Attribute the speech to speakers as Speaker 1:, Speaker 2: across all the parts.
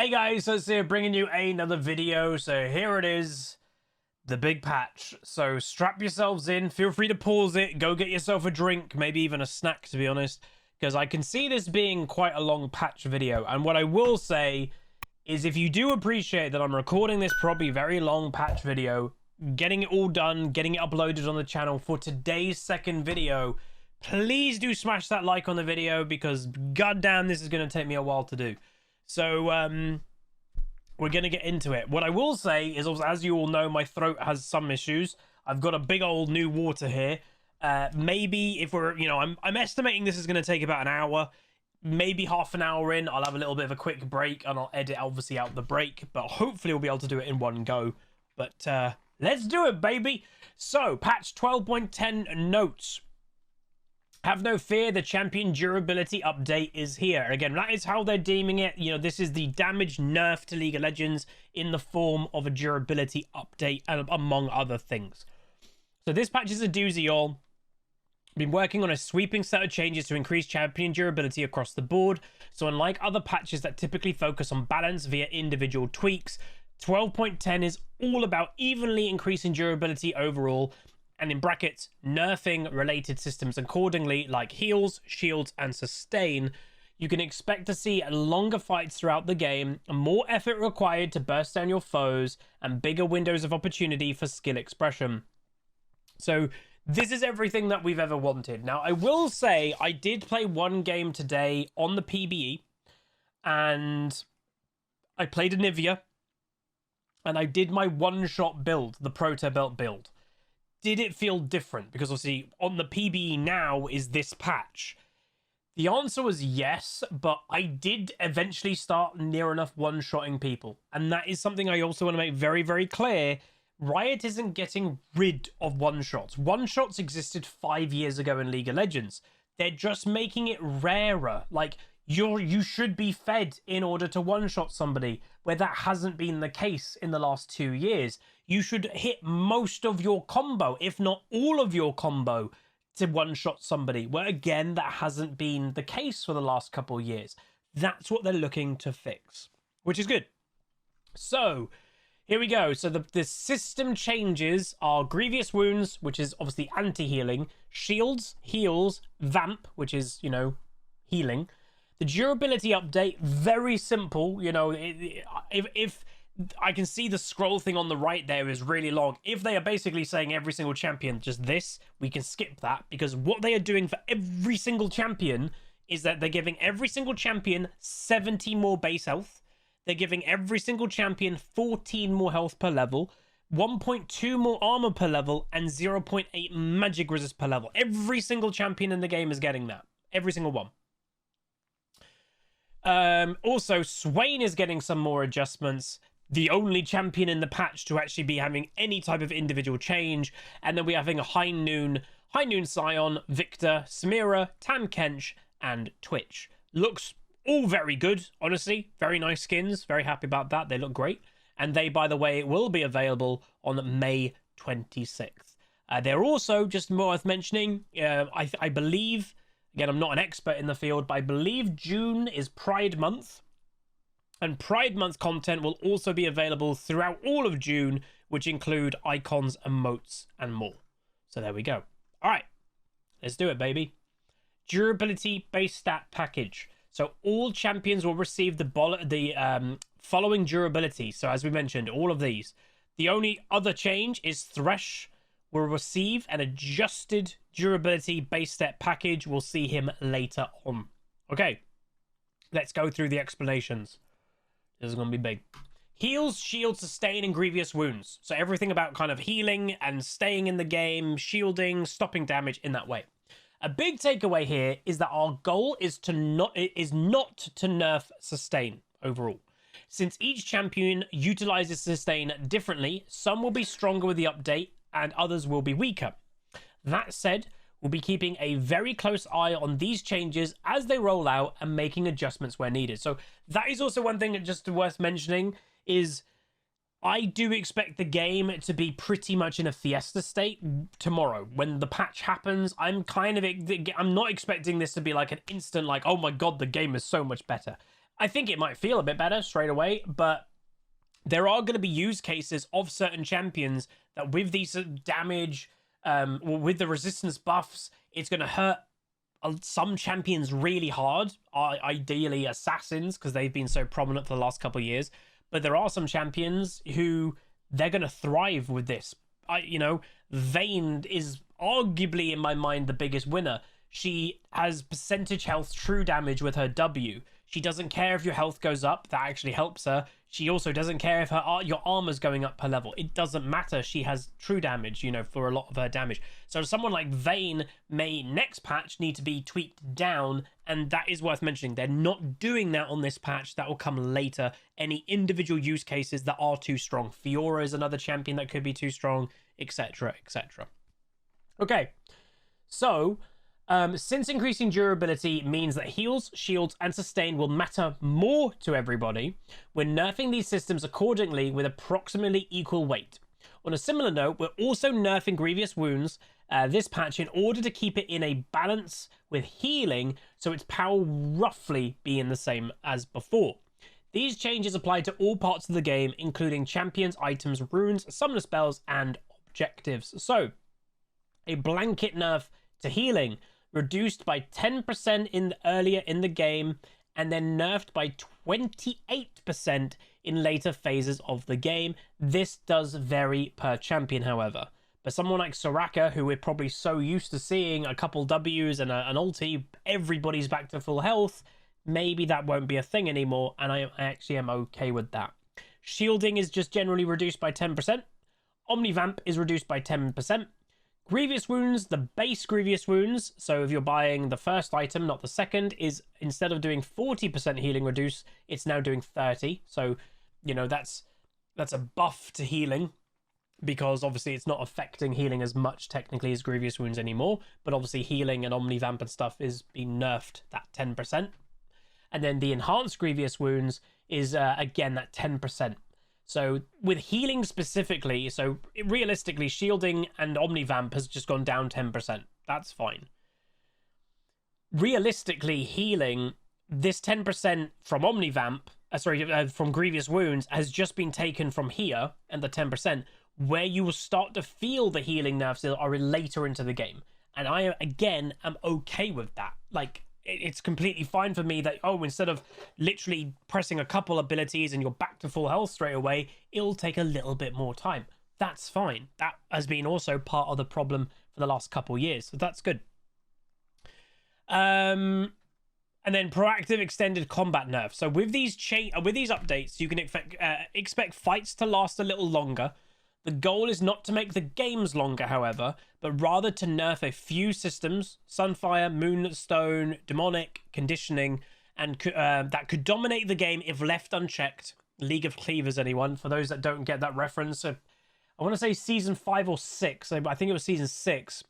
Speaker 1: Hey guys, so it's here bringing you another video. So here it is, the big patch. So strap yourselves in, feel free to pause it, go get yourself a drink, maybe even a snack to be honest, because I can see this being quite a long patch video. And what I will say is if you do appreciate that I'm recording this probably very long patch video, getting it all done, getting it uploaded on the channel for today's second video, please do smash that like on the video because goddamn this is going to take me a while to do. So, we're going to get into it. What I will say is, as you all know, my throat has some issues. I've got a big old new water here. Maybe if we're, I'm estimating this is going to take about an hour. Maybe half an hour in, I'll have a little bit of a quick break and I'll edit, obviously, out the break. But hopefully we'll be able to do it in one go. But let's do it, baby. So, patch 12.10 notes. Have no fear, the champion durability update is here. Again, that is how they're deeming it. This is the damage nerf to League of Legends in the form of a durability update, among other things. So this patch is a doozy, y'all. Been working on a sweeping set of changes to increase champion durability across the board. So unlike other patches that typically focus on balance via individual tweaks, 12.10 is all about evenly increasing durability overall, and in brackets, nerfing related systems accordingly, like heals, shields, and sustain. You can expect to see longer fights throughout the game, more effort required to burst down your foes, and bigger windows of opportunity for skill expression. So this is everything that we've ever wanted. Now, I will say I did play one game today on the PBE, and I played Anivia, and I did my one-shot build, the Proto Belt build. Did it feel different? Because obviously on the PBE now is this patch. The answer was yes, but I did eventually start near enough one-shotting people. And that is something I also want to make very, very clear. Riot isn't getting rid of one-shots. One-shots existed 5 years ago in League of Legends. They're just making it rarer. Like, you should be fed in order to one-shot somebody, where that hasn't been the case in the last 2 years. You should hit most of your combo, if not all of your combo, to one-shot somebody, where again, that hasn't been the case for the last couple of years. That's what they're looking to fix, which is good. So, here we go. So the system changes are Grievous Wounds, which is obviously anti-healing, Shields, Heals, Vamp, which is, healing. The durability update, very simple. If I can see the scroll thing on the right there is really long. If they are basically saying every single champion just this, we can skip that, because what they are doing for every single champion is that they're giving every single champion 70 more base health. They're giving every single champion 14 more health per level, 1.2 more armor per level, and 0.8 magic resist per level. Every single champion in the game is getting that. Every single one. Also, Swain is getting some more adjustments. The only champion in the patch to actually be having any type of individual change. And then we're having a High Noon Scion, Victor, Samira, Tam Kench, and Twitch. Looks all very good, honestly. Very nice skins. Very happy about that. They look great. And they, by the way, will be available on May 26th. They're also, just worth mentioning, I believe... Again, I'm not an expert in the field, but I believe June is Pride Month. And Pride Month content will also be available throughout all of June, which include icons, emotes, and more. So there we go. All right, let's do it, baby. Durability base stat package. So all champions will receive the following durability. So as we mentioned, all of these. The only other change is Thresh will receive an adjusted durability base stat package. We'll see him later on. Okay, let's go through the explanations. This is going to be big. Heals, shield, sustain, and grievous wounds. So everything about kind of healing and staying in the game, shielding, stopping damage in that way. A big takeaway here is that our goal is not to nerf sustain overall. Since each champion utilizes sustain differently, some will be stronger with the update and others will be weaker. That said, we'll be keeping a very close eye on these changes as they roll out and making adjustments where needed. So that is also one thing that just worth mentioning is I do expect the game to be pretty much in a fiesta state tomorrow when the patch happens. I'm not expecting this to be like an instant, like, oh my god, the game is so much better. I think it might feel a bit better straight away, but there are going to be use cases of certain champions that with these damage, with the resistance buffs, it's going to hurt some champions really hard, ideally assassins, because they've been so prominent for the last couple of years. But there are some champions who they're going to thrive with this. Vayne is arguably, in my mind, the biggest winner. She has percentage health true damage with her W. She doesn't care if your health goes up. That actually helps her. She also doesn't care if your armor's going up per level. It doesn't matter. She has true damage, for a lot of her damage. So someone like Vayne may next patch need to be tweaked down, and that is worth mentioning. They're not doing that on this patch. That will come later. Any individual use cases that are too strong. Fiora is another champion that could be too strong, etc., etc. Okay, so since increasing durability means that heals, shields, and sustain will matter more to everybody, we're nerfing these systems accordingly with approximately equal weight. On a similar note, we're also nerfing Grievous Wounds this patch in order to keep it in a balance with healing, so its power will roughly be in the same as before. These changes apply to all parts of the game, including champions, items, runes, summoner spells, and objectives. So, a blanket nerf to healing, reduced by 10% earlier in the game, and then nerfed by 28% in later phases of the game. This does vary per champion, however. But someone like Soraka, who we're probably so used to seeing a couple Ws and an ulti, everybody's back to full health, maybe that won't be a thing anymore, and I actually am okay with that. Shielding is just generally reduced by 10%. Omnivamp is reduced by 10%. Grievous Wounds, the base Grievous Wounds, so if you're buying the first item, not the second, is instead of doing 40% healing reduce, it's now doing 30. So, that's a buff to healing, because obviously it's not affecting healing as much technically as Grievous Wounds anymore, but obviously healing and Omnivamp and stuff is being nerfed, that 10%. And then the enhanced Grievous Wounds is, again, that 10%. So with healing specifically, so realistically, shielding and Omnivamp has just gone down 10%. That's fine. Realistically, healing, this 10% from Omnivamp, from Grievous Wounds, has just been taken from here, and the 10%, where you will start to feel the healing nerfs are later into the game. And I, again, am okay with that. Like, it's completely fine for me that, instead of literally pressing a couple abilities and you're back to full health straight away, it'll take a little bit more time. That's fine. That has been also part of the problem for the last couple years, so that's good. And then proactive extended combat nerf. So with these updates, you can expect fights to last a little longer. The goal is not to make the games longer, however, but rather to nerf a few systems, Sunfire, Moonstone, Demonic, Conditioning, and that could dominate the game if left unchecked. League of Cleavers, anyone? For those that don't get that reference, I want to say season 5 or 6, I think it was season 6,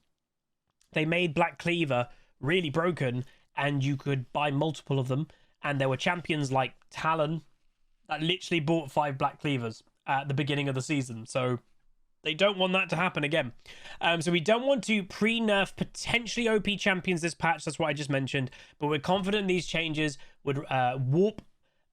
Speaker 1: they made Black Cleaver really broken, and you could buy multiple of them, and there were champions like Talon that literally bought 5 Black Cleavers at the beginning of the season, so they don't want that to happen again. So we don't want to pre-nerf potentially OP champions this patch, that's what I just mentioned, but we're confident these changes would warp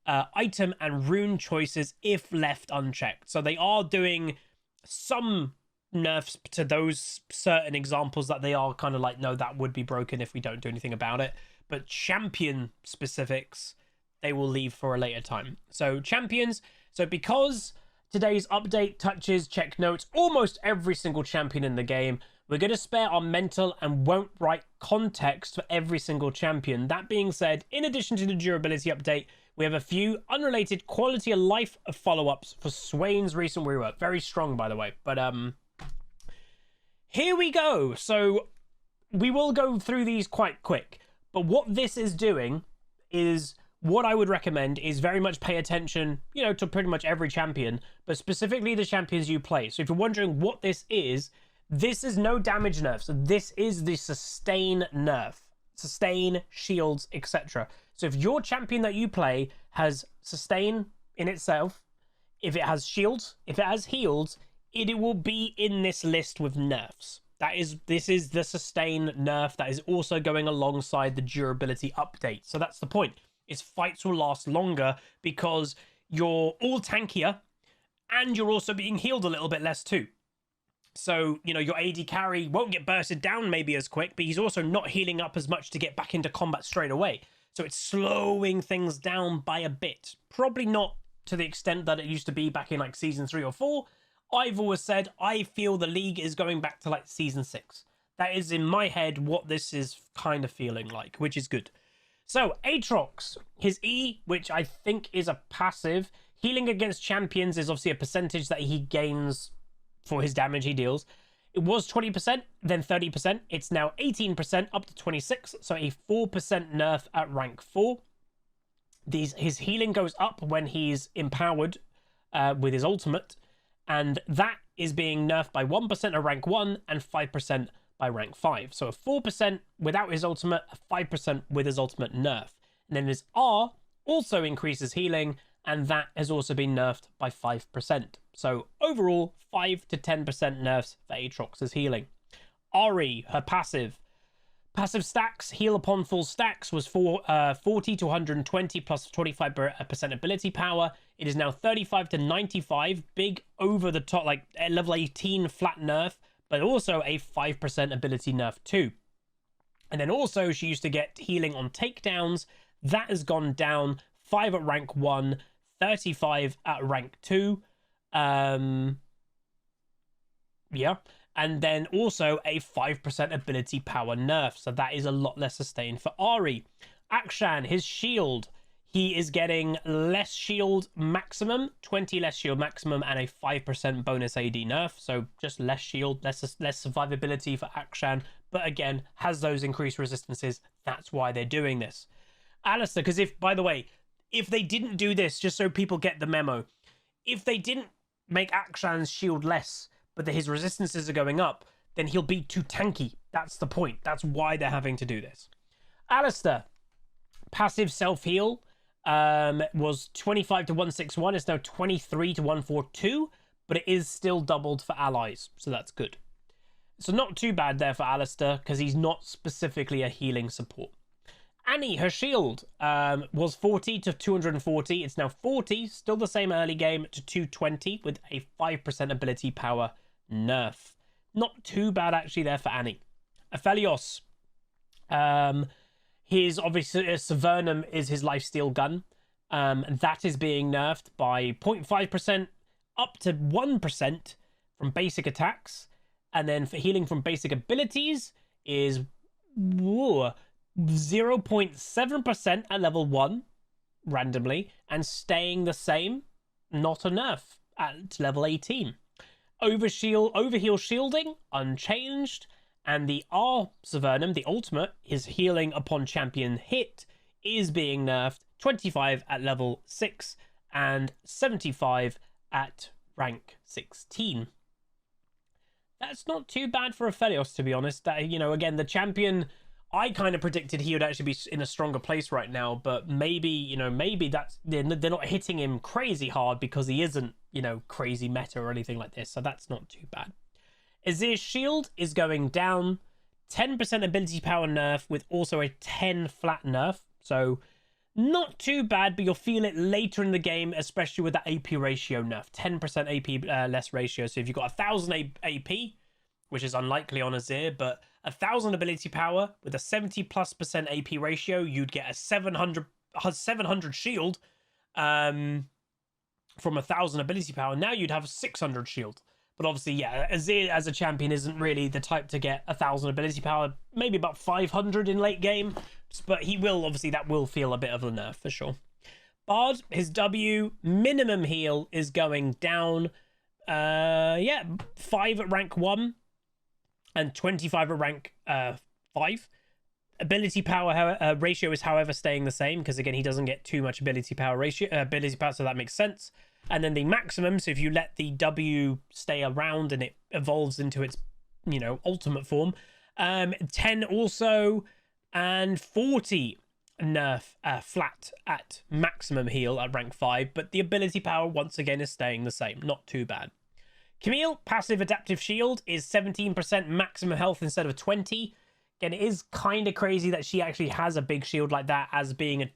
Speaker 1: item and rune choices if left unchecked. So they are doing some nerfs to those certain examples that they are kind of like, no, that would be broken if we don't do anything about it. But champion specifics, they will leave for a later time. So champions, so because today's update touches, check notes, almost every single champion in the game, we're going to spare our mental and won't write context for every single champion. That being said, in addition to the durability update, we have a few unrelated quality of life follow-ups for Swain's recent rework. Very strong, by the way. But here we go. So we will go through these quite quick. But what this is doing is, what I would recommend is very much pay attention, to pretty much every champion, but specifically the champions you play. So if you're wondering what this is no damage nerf. So this is the sustain nerf. Sustain, shields, etc. So if your champion that you play has sustain in itself, if it has shields, if it has heals, it will be in this list with nerfs. This is the sustain nerf that is also going alongside the durability update. So that's the point. is fights will last longer because you're all tankier and you're also being healed a little bit less too. So, you know, your AD carry won't get bursted down maybe as quick, but he's also not healing up as much to get back into combat straight away. So it's slowing things down by a bit. Probably not to the extent that it used to be back in like season 3 or 4. I've always said I feel the league is going back to like season 6. That is in my head what this is kind of feeling like, which is good. So Aatrox, his E, which I think is a passive, healing against champions is obviously a percentage that he gains for his damage he deals. It was 20%, then 30%. It's now 18%, up to 26, so a 4% nerf at rank 4. His healing goes up when he's empowered with his ultimate, and that is being nerfed by 1% at rank 1 and 5% by rank 5. So a 4% without his ultimate, a 5% with his ultimate nerf. And then his R also increases healing, and that has also been nerfed by 5%. So overall, 5 to 10% nerfs for Aatrox's healing. Ari, her passive. Passive stacks, heal upon full stacks, was 40 to 120 plus 25% ability power. It is now 35 to 95, big over the top, like level 18 flat nerf, but also a 5% ability nerf too. And then also she used to get healing on takedowns. That has gone down, 5 at rank 1, 35 at rank 2. Yeah. And then also a 5% ability power nerf. So that is a lot less sustained for Ari. Akshan, his shield. He is getting less shield maximum, 20 less shield maximum, and a 5% bonus AD nerf. So just less shield, less survivability for Akshan. But again, has those increased resistances. That's why they're doing this. Alistair, because if, by the way, if they didn't do this, just so people get the memo, if they didn't make Akshan's shield less, but his resistances are going up, then he'll be too tanky. That's the point. That's why they're having to do this. Alistair, passive self-heal was 25 to 161. It's now 23 to 142, but it is still doubled for allies, so that's good. So not too bad there for Alistair, because he's not specifically a healing support. Annie, her shield was 40 to 240. It's now 40, still the same early game, to 220 with a 5% ability power nerf. Not too bad actually there for Annie. Aphelios, his obviously Savernum is his lifesteal gun. That is being nerfed by 0.5% up to 1% from basic attacks. And then for healing from basic abilities is 0.7% at level 1 randomly, and staying the same, not a nerf, at level 18. Overheal shielding, unchanged, and the R Savernum, the ultimate, his healing upon champion hit, is being nerfed, 25 at level 6 and 75 at rank 16. That's not too bad for Aphelios, to be honest. You know, again, the champion, I kind of predicted he would actually be in a stronger place right now, but maybe, you know, maybe that's, they're not hitting him crazy hard because he isn't, you know, crazy meta or anything like this, so that's not too bad. Azir's shield is going down, 10% ability power nerf with also a 10 flat nerf, so not too bad, but you'll feel it later in the game, especially with that AP ratio nerf, 10% AP less ratio. So if you've got 1,000 AP, which is unlikely on Azir, but 1,000 ability power with a 70+% AP ratio, you'd get a 700 shield from 1,000 ability power. Now you'd have 600 shield. But obviously, yeah, Azir as a champion isn't really the type to get 1,000 ability power, maybe about 500 in late game. But he will, obviously, that will feel a bit of a nerf for sure. Bard, his W minimum heal is going down. 5 at rank 1 and 25 at rank 5. Ability power ratio is, however, staying the same because, again, he doesn't get too much ability power, so that makes sense. And then the maximum, so if you let the W stay around and it evolves into its, you know, ultimate form, 10 also, and 40 nerf flat at maximum heal at rank 5, but the ability power once again is staying the same. Not too bad. Camille, passive adaptive shield is 17% maximum health instead of 20. Again, it is kind of crazy that she actually has a big shield like that as being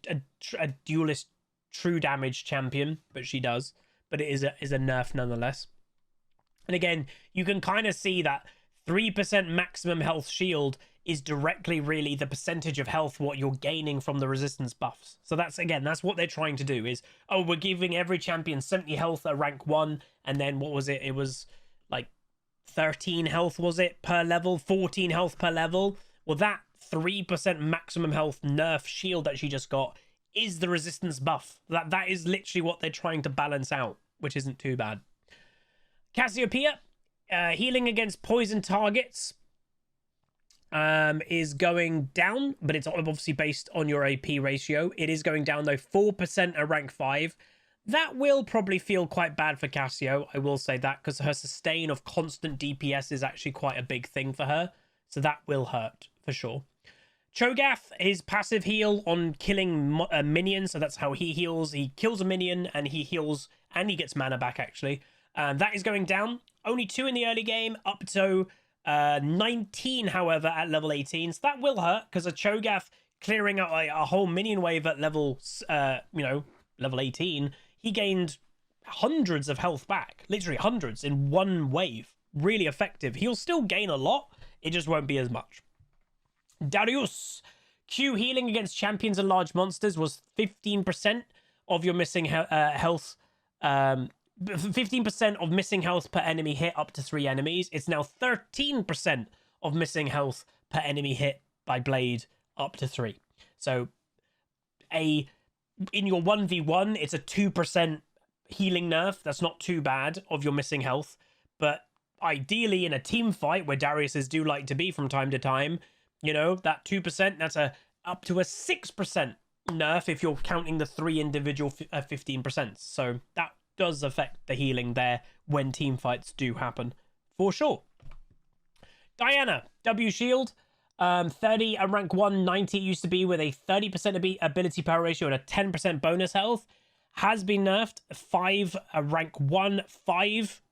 Speaker 1: a duelist true damage champion, but she does. But it is a nerf nonetheless. And again, you can kind of see that 3% maximum health shield is directly really the percentage of health what you're gaining from the resistance buffs. So that's, again, that's what they're trying to do is, oh, we're giving every champion 70 health at rank 1, and then what was it? It was like 13 health, was it, per level? 14 health per level? Well, that 3% maximum health nerf shield that she just got is the resistance buff. That is literally what they're trying to balance out, which isn't too bad. Cassiopeia, healing against poison targets is going down, but it's obviously based on your AP ratio. It is going down, though, 4% at rank 5. That will probably feel quite bad for Cassio, I will say that, because her sustain of constant DPS is actually quite a big thing for her. So that will hurt, for sure. Cho'Gath, his passive heal on killing a minion, so that's how he heals. He kills a minion, and he heals, and he gets mana back, actually. That is going down. Only 2 in the early game, up to 19, however, at level 18. So that will hurt, because a Cho'Gath clearing out a whole minion wave at level, level 18, he gained hundreds of health back. Literally hundreds in one wave. Really effective. He'll still gain a lot. It just won't be as much. Darius. Q healing against champions and large monsters was 15% of your missing health. 15% of missing health per enemy hit up to 3 enemies. It's now 13% of missing health per enemy hit by blade up to 3. So in your 1v1, it's a 2% healing nerf. That's not too bad of your missing health. But ideally in a team fight where Dariuses do like to be from time to time, you know, that 2%, that's up to a 6% nerf if you're counting the 3 individual 15%. So that does affect the healing there when team fights do happen, for sure. Diana, W shield, 30 at rank 1, 90 used to be with a 30% ability power ratio and a 10% bonus health. Has been nerfed. 5 at rank 1, 5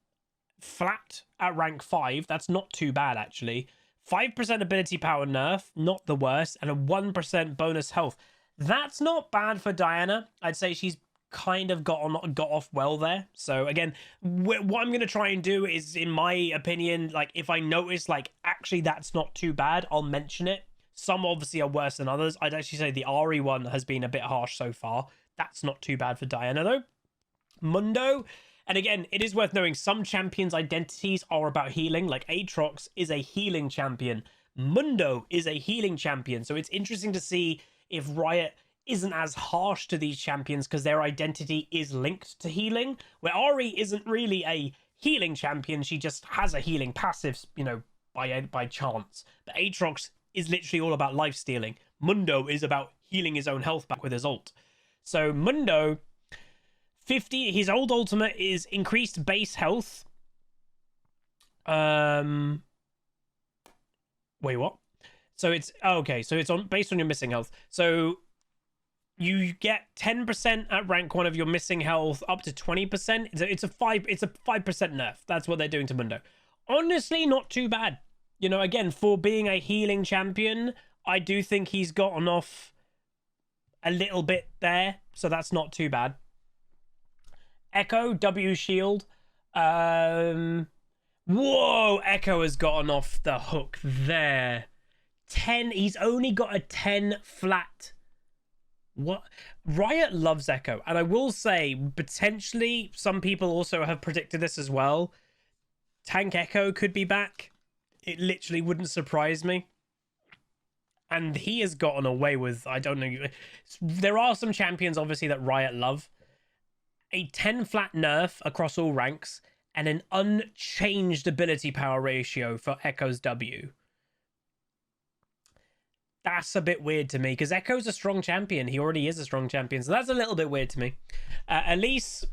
Speaker 1: flat at rank 5. That's not too bad, actually. 5% ability power nerf, not the worst, and a 1% bonus health. That's not bad for Diana. I'd say she's kind of got off well there. So again, what I'm going to try and do is, in my opinion, like if I notice like actually that's not too bad, I'll mention it. Some obviously are worse than others. I'd actually say the Ari one has been a bit harsh so far. That's not too bad for Diana though. Mundo. And again, it is worth knowing some champions' identities are about healing. Like Aatrox is a healing champion. Mundo is a healing champion. So it's interesting to see if Riot isn't as harsh to these champions because their identity is linked to healing. Where Ari isn't really a healing champion. She just has a healing passive, you know, by chance. But Aatrox is literally all about life stealing. Mundo is about healing his own health back with his ult. So Mundo... his old ultimate is increased base health. Wait, what? So it's okay. So it's based on your missing health. So you get 10% at rank 1 of your missing health up to 20%. It's a 5% nerf. That's what they're doing to Mundo. Honestly, not too bad. You know, again, for being a healing champion, I do think he's gotten off a little bit there. So that's not too bad. Echo, W shield. Whoa, Echo has gotten off the hook there. 10, he's only got a 10 flat. What? Riot loves Echo. And I will say, potentially, some people also have predicted this as well. Tank Echo could be back. It literally wouldn't surprise me. And he has gotten away with, I don't know. There are some champions, obviously, that Riot love. A 10 flat nerf across all ranks and an unchanged ability power ratio for Echo's W. That's a bit weird to me because Echo's a strong champion. He already is a strong champion, so that's a little bit weird to me. Elise,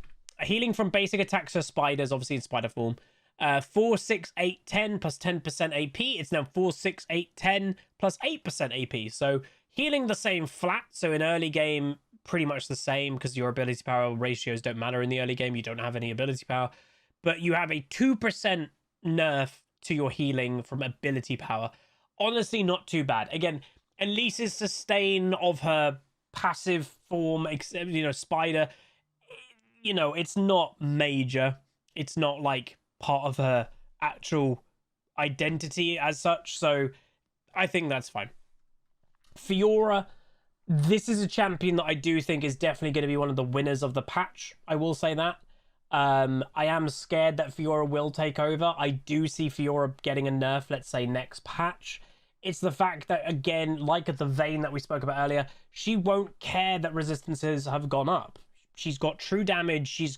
Speaker 1: healing from basic attacks for spiders, obviously in spider form. 4, 6, 8, 10 plus 10% AP. It's now 4, 6, 8, 10 plus 8% AP. So healing the same flat. So in early game, pretty much the same because your ability power ratios don't matter in the early game. You don't have any ability power, but you have a 2% nerf to your healing from ability power. honestly not too bad. Again, Elise's sustain of her passive form, you know, Spider, you know, it's not major. It's not like part of her actual identity as such. So I think that's fine. Fiora, this is a champion that I do think is definitely going to be one of the winners of the patch. I will say that. I am scared that Fiora will take over. I do see Fiora getting a nerf, let's say, next patch. It's the fact that, again, like at the Vayne that we spoke about earlier, she won't care that resistances have gone up. She's got true damage. She's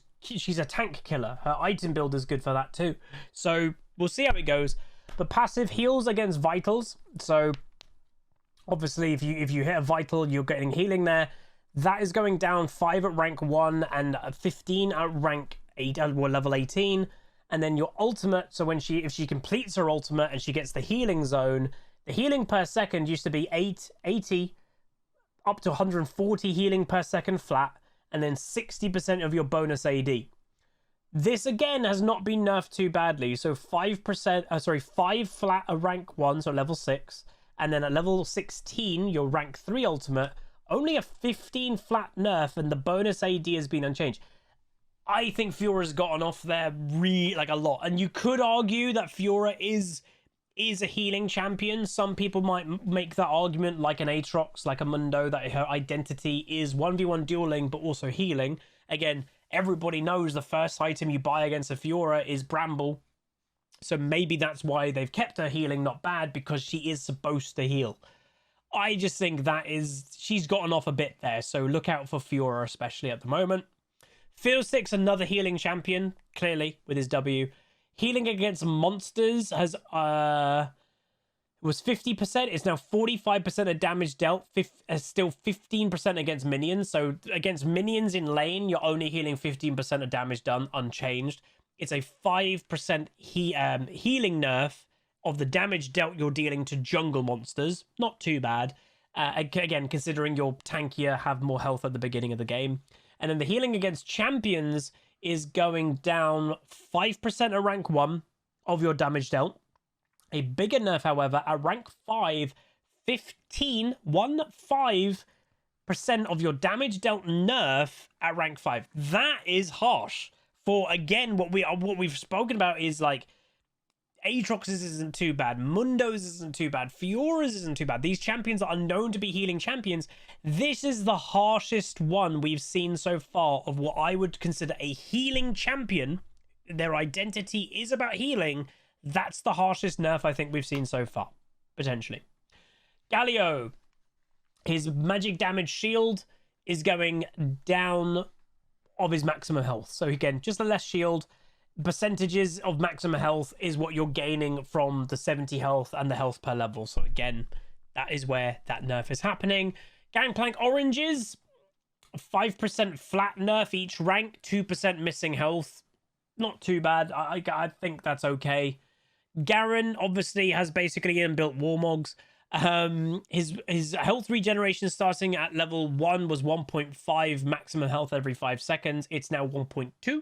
Speaker 1: a tank killer. Her item build is good for that too. So we'll see how it goes. The passive heals against vitals. So obviously, if you hit a vital, you're getting healing there. That is going down 5 at rank 1 and 15 at rank 8, or level 18. And then your ultimate, so when if she completes her ultimate and she gets the healing zone, the healing per second used to be 80 up to 140 healing per second flat, and then 60% of your bonus AD. This again has not been nerfed too badly. So 5 flat at rank 1, so level 6, and then at level 16, your rank 3 ultimate, only a 15 flat nerf, and the bonus AD has been unchanged. I think Fiora's gotten off there like a lot, and you could argue that Fiora is a healing champion. Some people might make that argument, like an Aatrox, like a Mundo, that her identity is 1v1 dueling but also healing. Again, everybody knows the first item you buy against a Fiora is Bramble, so maybe that's why they've kept her healing not bad, because she is supposed to heal. I just think she's gotten off a bit there, so look out for Fiora, especially at the moment. Fiddlestick's another healing champion, clearly, with his W. Healing against monsters was 50%. It's now 45% of damage dealt. Still 15% against minions. So against minions in lane, you're only healing 15% of damage done, unchanged. It's a 5% healing nerf of the damage dealt you're dealing to jungle monsters. Not too bad. Again, considering your tankier have more health at the beginning of the game. And then the healing against champions is going down 5% at rank 1 of your damage dealt. A bigger nerf, however, at rank 5, 15% of your damage dealt nerf at rank 5. That is harsh. For, again, what we've spoken about is like Aatrox's isn't too bad, Mundo's isn't too bad, Fiora's isn't too bad. These champions are known to be healing champions. This is the harshest one we've seen so far of what I would consider a healing champion. Their identity is about healing. That's the harshest nerf I think we've seen so far, potentially. Galio, his magic damage shield is going down of his maximum health. So again, just a less shield. Percentages of maximum health is what you're gaining from the 70 health and the health per level. So again, that is where that nerf is happening. Gangplank oranges, 5% flat nerf each rank, 2% missing health. Not too bad. I think that's okay. Garen obviously has basically inbuilt Warmogs. His health regeneration starting at level 1 was 1.5 maximum health every 5 seconds. It's now 1.2.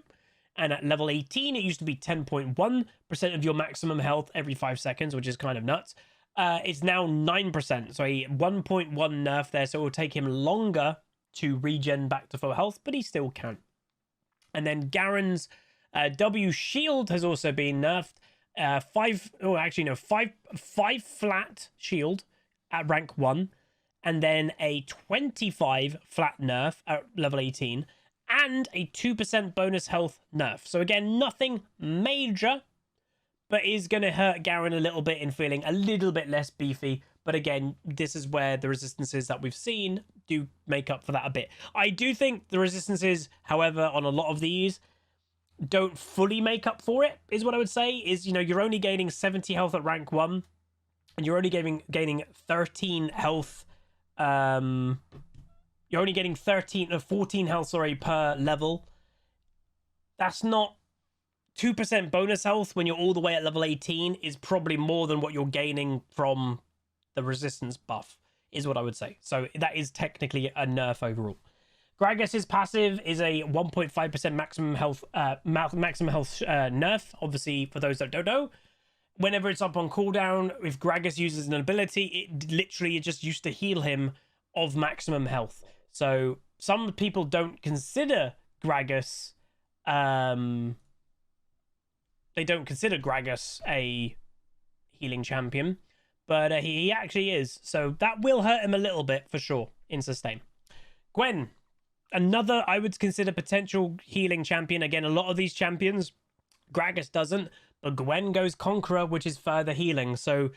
Speaker 1: And at level 18, it used to be 10.1% of your maximum health every 5 seconds, which is kind of nuts. It's now 9%, so a 1.1 nerf there, so it will take him longer to regen back to full health, but he still can. And then Garen's W shield has also been nerfed. 5 flat shield at rank 1, and then a 25 flat nerf at level 18, and a 2% bonus health nerf. So again, nothing major, but is going to hurt Garen a little bit in feeling a little bit less beefy. But again, this is where the resistances that we've seen do make up for that a bit. I do think the resistances, however, on a lot of these don't fully make up for it, is what I would say. Is, you know, you're only gaining 70 health at rank 1, and you're only gaining 13 health. You're only getting 14 health, sorry, per level. That's not 2% bonus health when you're all the way at level 18 is probably more than what you're gaining from the resistance buff, is what I would say. So that is technically a nerf overall. Gragas' passive is a 1.5% maximum health nerf. Obviously, for those that don't know, whenever it's up on cooldown, if Gragas uses an ability, it literally just used to heal him of maximum health. So some people don't consider Gragas, they don't consider Gragas a healing champion, but he actually is. So that will hurt him a little bit for sure in sustain. Gwen, another I would consider potential healing champion. Again, a lot of these champions, Gragas doesn't, but Gwen goes Conqueror, which is further healing. So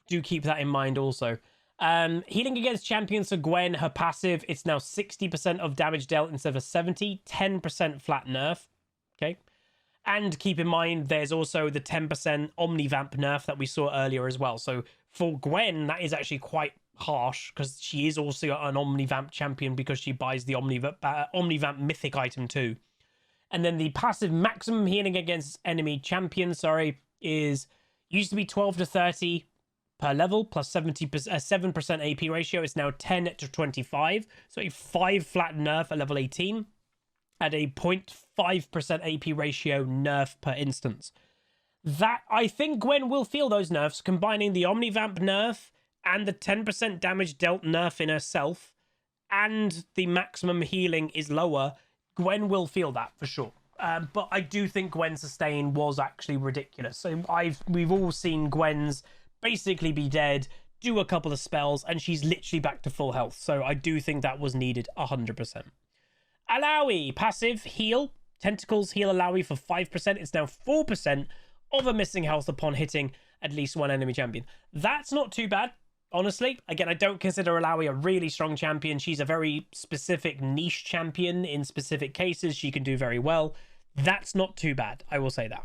Speaker 1: do keep that in mind also. Healing against champions for Gwen, her passive, it's now 60% of damage dealt instead of 70, 10% flat nerf. Okay. And keep in mind, there's also the 10% Omnivamp nerf that we saw earlier as well. So for Gwen, that is actually quite harsh because she is also an Omnivamp champion because she buys the Omnivamp mythic item too. And then the passive maximum healing against enemy champion, is used to be 12 to 30 per level plus 7% AP ratio. It's now 10 to 25. So a 5 flat nerf at level 18 at a 0.5% AP ratio nerf per instance. That, I think Gwen will feel those nerfs, combining the Omnivamp nerf and the 10% damage dealt nerf in herself, and the maximum healing is lower. Gwen will feel that for sure. But I do think Gwen's sustain was actually ridiculous. So we've all seen Gwen's basically be dead, do a couple of spells, and she's literally back to full health. So I do think that was needed 100%. Alawi, passive, heal. Tentacles heal Alawi for 5%. It's now 4% of a missing health upon hitting at least one enemy champion. That's not too bad, honestly. Again, I don't consider Alawi a really strong champion. She's a very specific niche champion. In specific cases, she can do very well. That's not too bad, I will say that.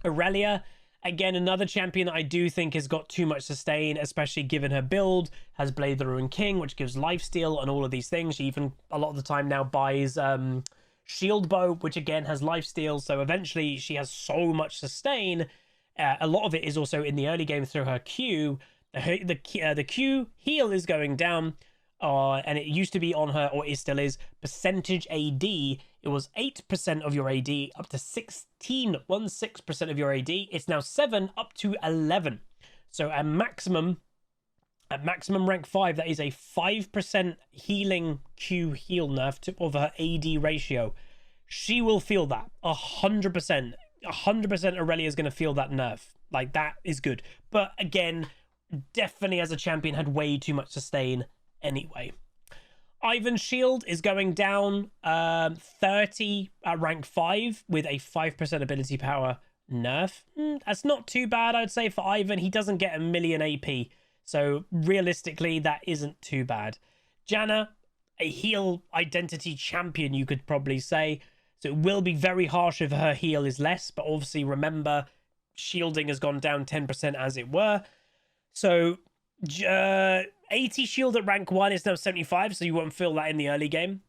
Speaker 1: Aurelia, again, another champion that I do think has got too much sustain, especially given her build, has Blade the Ruined King, which gives lifesteal and all of these things. She even, a lot of the time now, buys Shield Bow, which again has lifesteal, so eventually she has so much sustain. A lot of it is also in the early game through her Q. The Q heal is going down, and it used to be on her, or it still is, percentage AD. It was 8% of your AD up to 16% of your AD. It's now 7 up to 11. So at maximum rank 5, that is a 5% healing Q heal nerf of her AD ratio. She will feel that 100%. 100% Aurelia is going to feel that nerf. Like, that is good. But again, definitely as a champion had way too much sustain anyway. Ivan's shield is going down 30 at rank 5 with a 5% ability power nerf. That's not too bad, I'd say, for Ivan. He doesn't get a million AP. So realistically, that isn't too bad. Janna, a heal identity champion, you could probably say. So it will be very harsh if her heal is less. But obviously, remember, shielding has gone down 10% as it were. So 80 shield at rank 1 is now 75, so you won't feel that in the early game.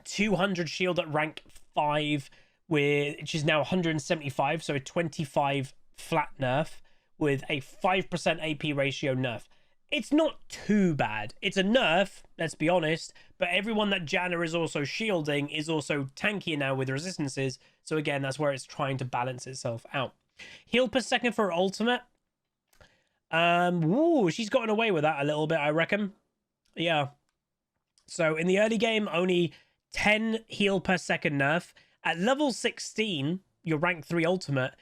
Speaker 1: 200 shield at rank 5, which is now 175, so a 25 flat nerf with a 5% AP ratio nerf. It's not too bad. It's a nerf, let's be honest, but everyone that Janna is also shielding is also tankier now with resistances, so again, that's where it's trying to balance itself out. Heal per second for ultimate. She's gotten away with that a little bit, I reckon. Yeah. So in the early game, only 10 heal per second nerf. At level 16, your rank 3 ultimate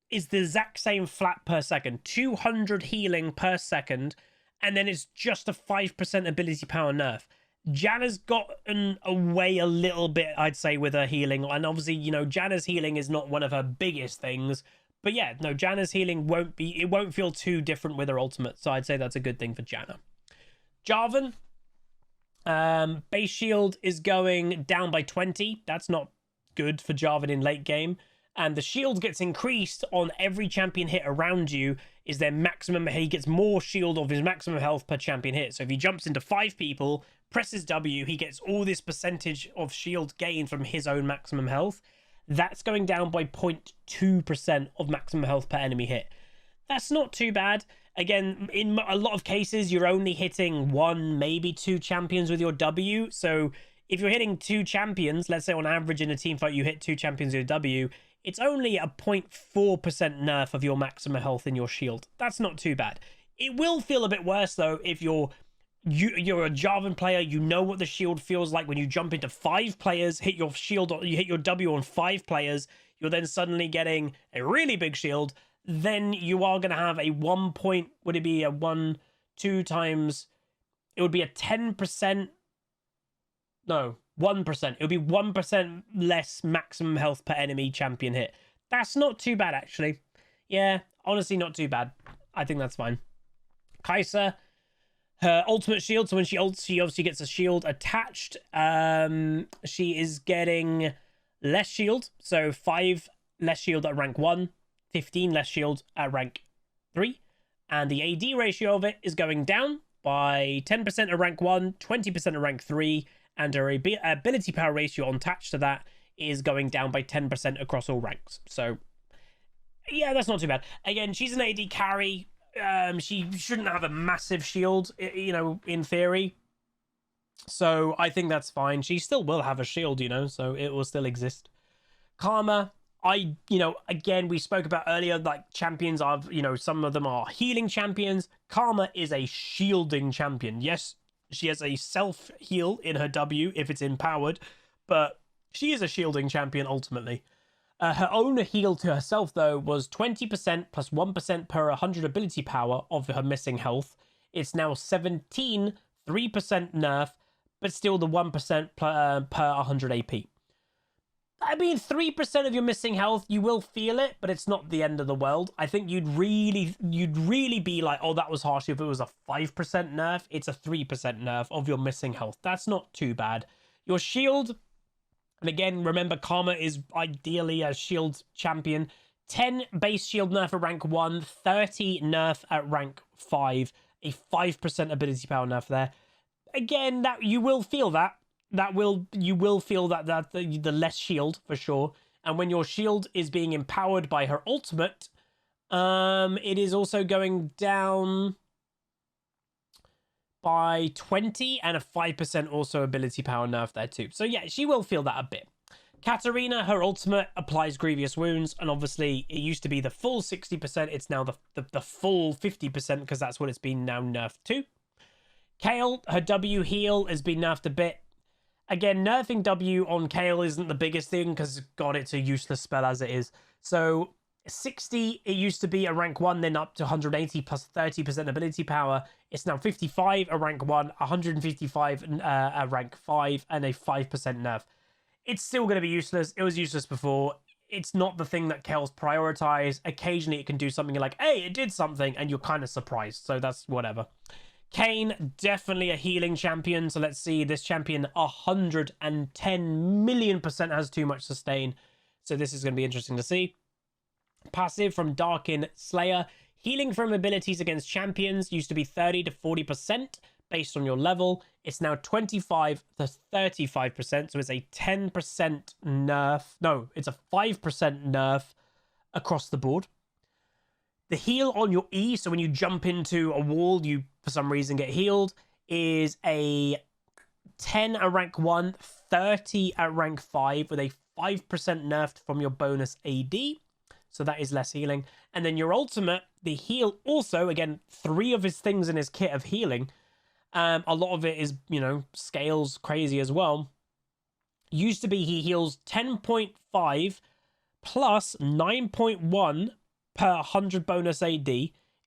Speaker 1: is the exact same flat per second. 200 healing per second. And then it's just a 5% ability power nerf. Janna's gotten away a little bit, I'd say, with her healing. And obviously, you know, Janna's healing is not one of her biggest things. But yeah, no, Janna's healing won't feel too different with her ultimate. So I'd say that's a good thing for Janna. Jarvan, base shield is going down by 20. That's not good for Jarvan in late game. And the shield gets increased on every champion hit around you. Is their maximum, he gets more shield of his maximum health per champion hit. So if he jumps into 5 people, presses W, he gets all this percentage of shield gain from his own maximum health. That's going down by 0.2% of maximum health per enemy hit. That's not too bad. Again, in a lot of cases, you're only hitting 1, maybe 2 champions with your W. So if you're hitting 2 champions, let's say on average in a team fight, you hit 2 champions with your W, it's only a 0.4% nerf of your maximum health in your shield. That's not too bad. It will feel a bit worse though if you're a Jarvan player. You know what the shield feels like when you jump into 5 players, hit your shield, you hit your W on 5 players, you're then suddenly getting a really big shield. Then you are going to have a 1 point, would it be a 2 times, it would be a 10%, no, 1%. It would be 1% less maximum health per enemy champion hit. That's not too bad, actually. Yeah, honestly, not too bad. I think that's fine. Kaiser, her ultimate shield, so when she ults, she obviously gets a shield attached. She is getting less shield, so 5 less shield at rank 1, 15 less shield at rank 3, and the AD ratio of it is going down by 10% at rank 1, 20% at rank 3, and her ability power ratio attached to that is going down by 10% across all ranks. So, yeah, that's not too bad. Again, she's an AD carry. She shouldn't have a massive shield, you know, in theory. So I think that's fine. She still will have a shield, you know, so it will still exist. Karma, again, we spoke about earlier, like, champions are, some of them are healing champions. Karma is a shielding champion. Yes, she has a self-heal in her W if it's empowered, but she is a shielding champion ultimately. Her own heal to herself, though, was 20% plus 1% per 100 ability power of her missing health. It's now 17, 3% nerf, but still the 1% per 100 AP. I mean, 3% of your missing health, you will feel it, but it's not the end of the world. I think you'd really be like, oh, that was harsh if it was a 5% nerf. It's a 3% nerf of your missing health. That's not too bad. Your shield, and again, remember, Karma is ideally a shield champion. 10 base shield nerf at rank 1, 30 nerf at rank 5, a 5% ability power nerf there. Again, that you will feel that. You will feel that the less shield for sure. And when your shield is being empowered by her ultimate, it is also going down by 20 and a 5% also ability power nerf there too. So yeah, she will feel that a bit. Katarina, her ultimate applies grievous wounds, and obviously it used to be the full 60%. It's now the full 50% because that's what it's been now nerfed to. Kale, her W heal has been nerfed a bit. Again, nerfing W on Kale isn't the biggest thing because, God, it's a useless spell as it is. So 60, it used to be a rank 1, then up to 180 plus 30% ability power. It's now 55 a rank 1, 155 a rank 5, and a 5% nerf. It's still going to be useless. It was useless before. It's not the thing that Kale's prioritize. Occasionally it can do something like, hey, it did something, and you're kind of surprised. So that's whatever. Kayn, definitely a healing champion. So let's see, this champion 110 million% has too much sustain. So this is going to be interesting to see. Passive from Darkin Slayer. Healing from abilities against champions used to be 30 to 40% based on your level. It's now 25 to 35%. So it's a 10% nerf. No, it's a 5% nerf across the board. The heal on your E, so when you jump into a wall, you, for some reason, get healed, is a 10 at rank 1, 30 at rank 5, with a 5% nerfed from your bonus AD. So that is less healing. And then your ultimate, the heal also, again, 3 of his things in his kit of healing. A lot of it is, scales crazy as well. Used to be he heals 10.5 plus 9.1 per 100 bonus AD.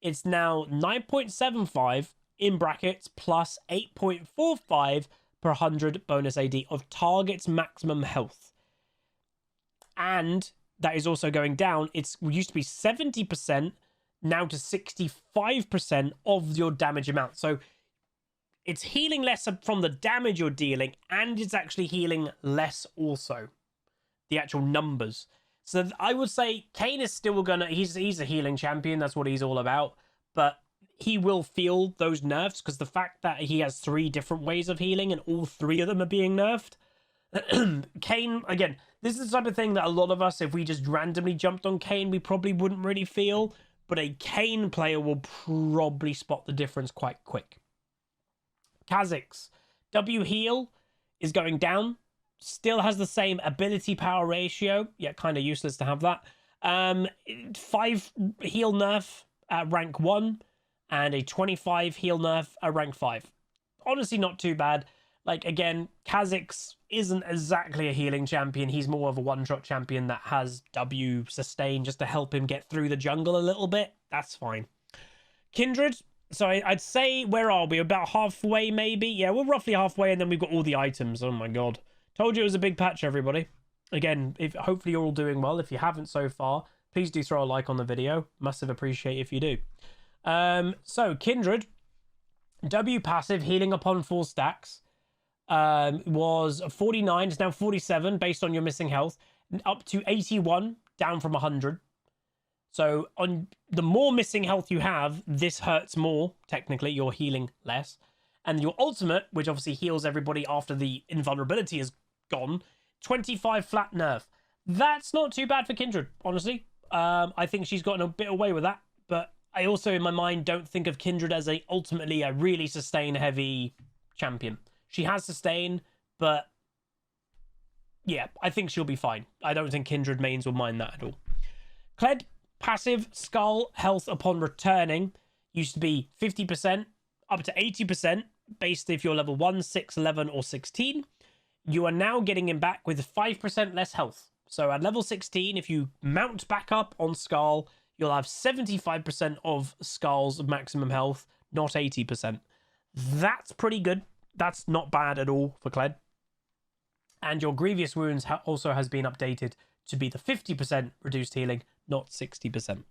Speaker 1: It's now 9.75 in brackets plus 8.45 per 100 bonus AD of target's maximum health. And that is also going down. It used to be 70%, now to 65% of your damage amount. So it's healing less from the damage you're dealing, and it's actually healing less also. The actual numbers. So I would say Kayn is still gonna, he's a healing champion, that's what he's all about, but he will feel those nerfs because the fact that he has 3 different ways of healing and all 3 of them are being nerfed. Kayn, again, this is the type of thing that a lot of us, if we just randomly jumped on Kayn, we probably wouldn't really feel, but a Kayn player will probably spot the difference quite quick. Kha'Zix, W heal is going down. still has the same ability power ratio. Yeah, kind of useless to have that. 5 heal nerf at rank 1 and a 25 heal nerf at rank 5. Honestly, not too bad. Like, again, Kha'Zix isn't exactly a healing champion. He's more of a one-shot champion that has W sustain just to help him get through the jungle a little bit. That's fine. Kindred. So I'd say, where are we? About halfway, maybe? Yeah, we're roughly halfway, and then we've got all the items. Oh, my God. Told you it was a big patch, everybody. Again, hopefully you're all doing well. If you haven't so far, please do throw a like on the video. Massive appreciate if you do. So, Kindred. W passive, healing upon 4 stacks. Was 49, it's now 47 based on your missing health, up to 81 down from 100. So on the more missing health you have, this hurts more. Technically, you're healing less. And your ultimate, which obviously heals everybody after the invulnerability is gone, 25 flat nerf. That's not too bad for Kindred, honestly. I think she's gotten a bit away with that, but I also in my mind don't think of Kindred as ultimately a really sustain heavy champion. She has sustain, but yeah, I think she'll be fine. I don't think Kindred mains will mind that at all. Kled, passive, skull, health upon returning. Used to be 50%, up to 80%, based if you're level 1, 6, 11, or 16. You are now getting him back with 5% less health. So at level 16, if you mount back up on Skull, you'll have 75% of Skull's maximum health, not 80%. That's pretty good. That's not bad at all for Kled. And your Grievous Wounds also has been updated to be the 50% reduced healing, not 60%.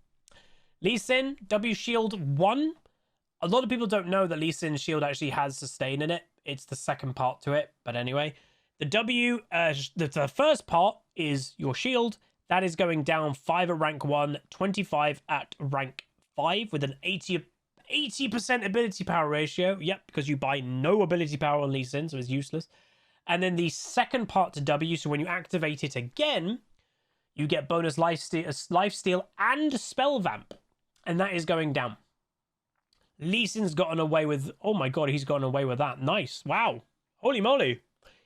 Speaker 1: Lee Sin, W Shield 1. A lot of people don't know that Lee Sin's shield actually has sustain in it. It's the second part to it. But anyway, the the first part is your shield. That is going down 5 at rank 1, 25 at rank 5 with an 80% ability power ratio. Yep, because you buy no ability power on Lee Sin, so it's useless. And then the second part to W, so when you activate it again, you get bonus lifesteal and spell vamp. And that is going down. Lee Sin's gotten away with... Oh my god, he's gotten away with that. Nice. Wow. Holy moly.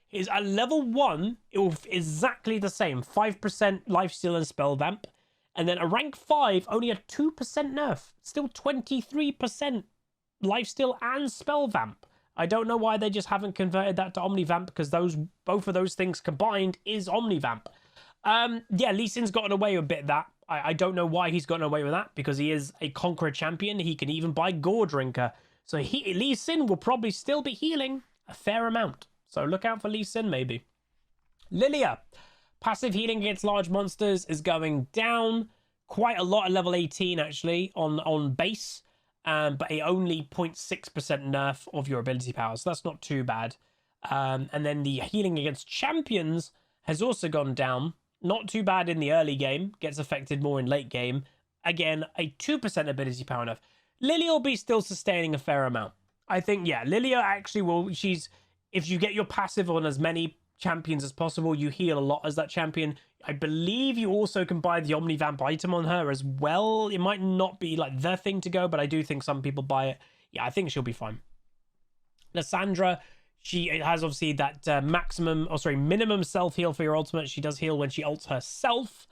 Speaker 1: Is at level 1, it will exactly the same. 5% lifesteal and spell vamp. And then a rank 5, only a 2% nerf. Still 23% lifesteal and spell vamp. I don't know why they just haven't converted that to Omnivamp, because both of those things combined is Omnivamp. Yeah, Lee Sin's gotten away with a bit of that. I don't know why he's gotten away with that, because he is a Conqueror champion. He can even buy Gore Drinker. So Lee Sin will probably still be healing a fair amount. So look out for Lee Sin, maybe. Lilia. Passive healing against large monsters is going down quite a lot at level 18, actually, on base. But a only 0.6% nerf of your ability power. So that's not too bad. And then the healing against champions has also gone down. Not too bad in the early game. Gets affected more in late game. Again, a 2% ability power nerf. Lilia will be still sustaining a fair amount. I think, yeah, Lilia actually will... If you get your passive on as many champions as possible, you heal a lot as that champion. I believe you also can buy the Omnivamp item on her as well. It might not be like the thing to go, but I do think some people buy it. Yeah, I think she'll be fine. Lasandra, she has obviously that minimum self-heal for your ultimate. She does heal when she ults herself.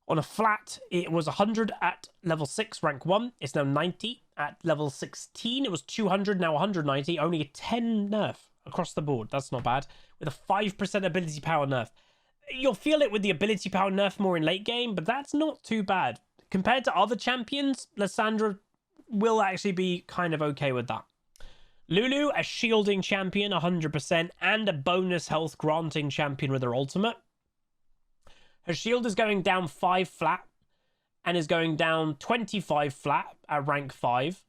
Speaker 1: On a flat, it was 100 at level 6, rank 1. It's now 90. At level 16, it was 200, now 190. Only a 10 nerf across the board. That's not bad. With a 5% ability power nerf. You'll feel it with the ability power nerf more in late game, but that's not too bad. Compared to other champions, Lasandra will actually be kind of okay with that. Lulu, a shielding champion, 100%, and a bonus health granting champion with her ultimate. Her shield is going down 5 flat and is going down 25 flat at rank 5.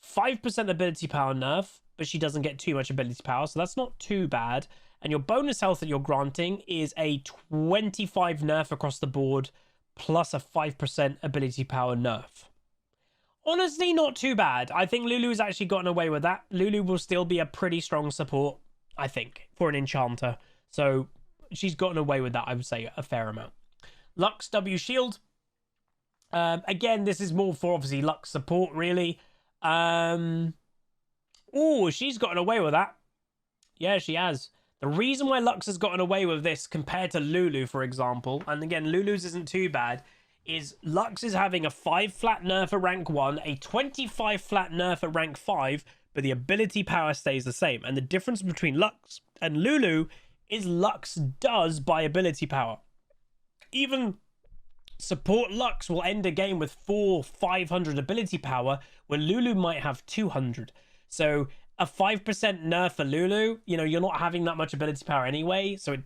Speaker 1: 5% ability power nerf, but she doesn't get too much ability power, so that's not too bad. And your bonus health that you're granting is a 25 nerf across the board, plus a 5% ability power nerf. Honestly, not too bad. I think Lulu's actually gotten away with that. Lulu will still be a pretty strong support, I think, for an enchanter. So she's gotten away with that, I would say, a fair amount. Lux W Shield. Again, this is more for, obviously, Lux support, really. Oh, she's gotten away with that. Yeah, she has. The reason why Lux has gotten away with this compared to Lulu, for example, and again, Lulu's isn't too bad, is Lux is having a 5 flat nerf at rank 1, a 25 flat nerf at rank 5, but the ability power stays the same. And the difference between Lux and Lulu is Lux does buy ability power. Even support Lux will end a game with 500 ability power, where Lulu might have 200. So a 5% nerf for Lulu, you know, you're not having that much ability power anyway, so it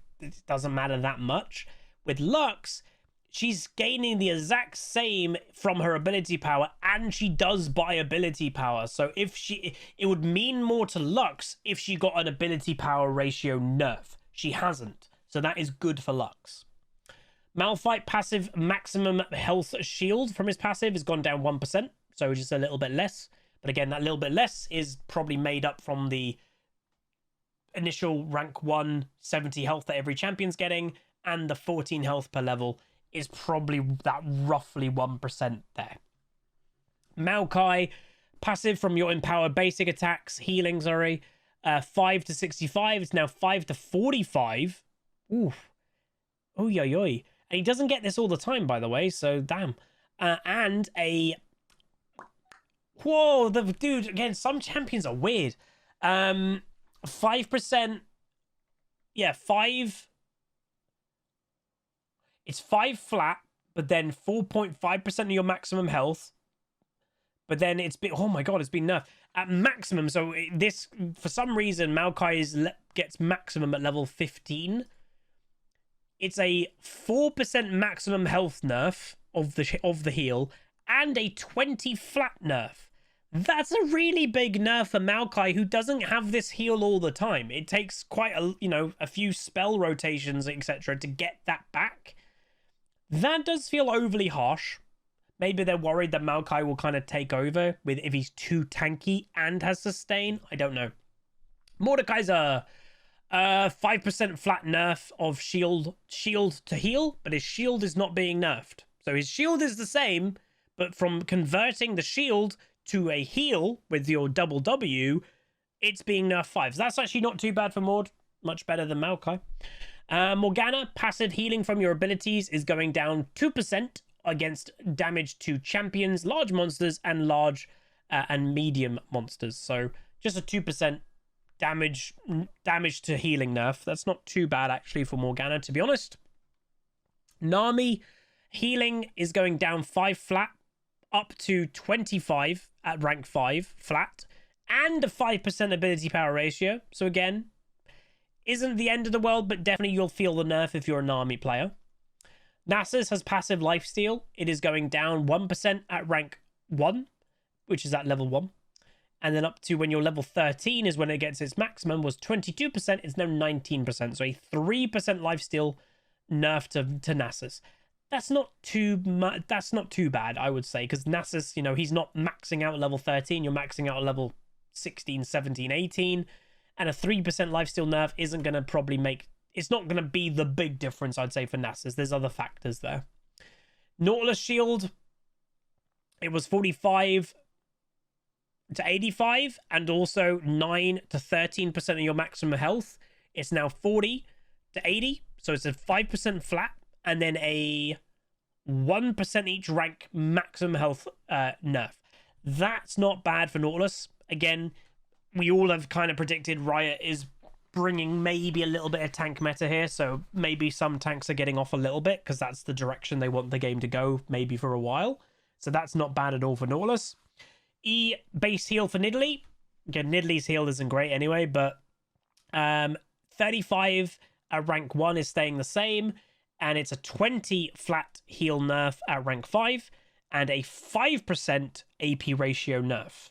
Speaker 1: doesn't matter that much. With Lux, she's gaining the exact same from her ability power, and she does buy ability power. So it would mean more to Lux if she got an ability power ratio nerf. She hasn't, so that is good for Lux. Malphite passive maximum health shield from his passive has gone down 1%, so just a little bit less. But again, that little bit less is probably made up from the initial rank 1 70 health that every champion's getting, and the 14 health per level is probably that roughly 1% there. Maokai, passive from your empowered basic attacks, healing, 5 to 65. It's now 5 to 45. Oof. Oh, yoy, yoy. And he doesn't get this all the time, by the way, so damn. And a... Whoa, the dude, again, some champions are weird. 5%... Yeah, 5... It's 5 flat, but then 4.5% of your maximum health. But then it's been... Oh my god, it's been nerfed. At maximum, so this... For some reason, Maokai gets maximum at level 15. It's a 4% maximum health nerf of the heal, and a 20 flat nerf. That's a really big nerf for Maokai, who doesn't have this heal all the time. It takes quite a few spell rotations, etc., to get that back. That does feel overly harsh. Maybe they're worried that Maokai will kind of take over if he's too tanky and has sustain. I don't know. Kaiser. 5% flat nerf of shield to heal, but his shield is not being nerfed. So his shield is the same, but from converting the shield to a heal with your double W, it's being nerfed 5. So that's actually not too bad for Maud. Much better than Maokai. Morgana, passive healing from your abilities is going down 2% against damage to champions, large monsters, and large and medium monsters. So just a 2% damage to healing nerf. That's not too bad actually for Morgana, to be honest. Nami, healing is going down 5 flat up to 25 at rank 5 flat, and a 5% ability power ratio. So again, isn't the end of the world, but definitely you'll feel the nerf if you're a Nami player. Nasus has passive lifesteal. It is going down 1% at rank 1, which is at level 1. And then up to when you're level 13 is when it gets its maximum, was 22%. It's now 19%. So a 3% lifesteal nerf to Nasus. That's not too much. That's not too bad, I would say, because Nasus, you know, he's not maxing out at level 13. You're maxing out at level 16, 17, 18. And a 3% lifesteal nerf isn't going to probably make... It's not going to be the big difference, I'd say, for Nasus. There's other factors there. Nautilus Shield, it was 45 to 85, and also 9 to 13% of your maximum health. It's now 40 to 80, so it's a 5% flat, and then a 1% each rank maximum health nerf. That's not bad for Nautilus. Again, we all have kind of predicted Riot is bringing maybe a little bit of tank meta here, so maybe some tanks are getting off a little bit, because that's the direction they want the game to go, maybe for a while. So that's not bad at all for Nautilus. Base heal for Nidalee. Again, Nidalee's heal isn't great anyway, but 35 at rank 1 is staying the same, and it's a 20 flat heal nerf at rank 5, and a 5% AP ratio nerf.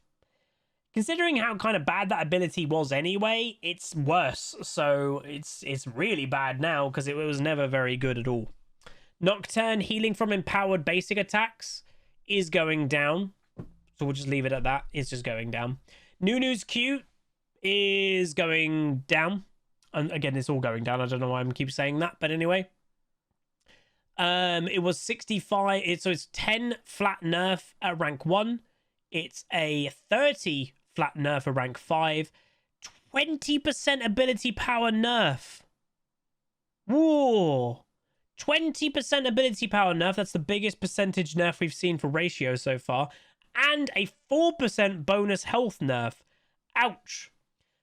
Speaker 1: Considering how kind of bad that ability was anyway, it's worse. So it's really bad now, because it was never very good at all. Nocturne, healing from empowered basic attacks, is going down. So we'll just leave it at that. It's just going down. Nunu's Q is going down. And again, it's all going down. I don't know why I keep saying that. But anyway. It was 65. So it's 10 flat nerf at rank 1. It's a 30 flat nerf at rank 5. 20% ability power nerf. Whoa. 20% ability power nerf. That's the biggest percentage nerf we've seen for ratio so far. And a 4% bonus health nerf. Ouch.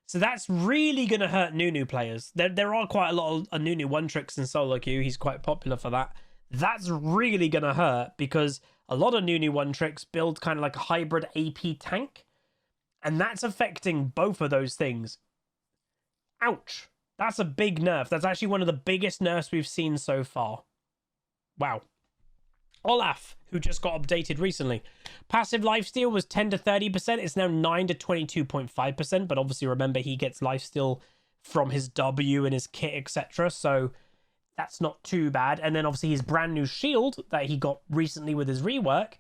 Speaker 1: So that's really going to hurt Nunu players. There are quite a lot of Nunu one-tricks in solo queue. He's quite popular for that. That's really going to hurt because a lot of Nunu one-tricks build kind of like a hybrid AP tank. And that's affecting both of those things. Ouch. That's a big nerf. That's actually one of the biggest nerfs we've seen so far. Wow. Olaf, who just got updated recently. Passive lifesteal was 10 to 30%. It's now 9 to 22.5%. But obviously, remember, he gets lifesteal from his W and his kit, etc. So that's not too bad. And then obviously his brand new shield that he got recently with his rework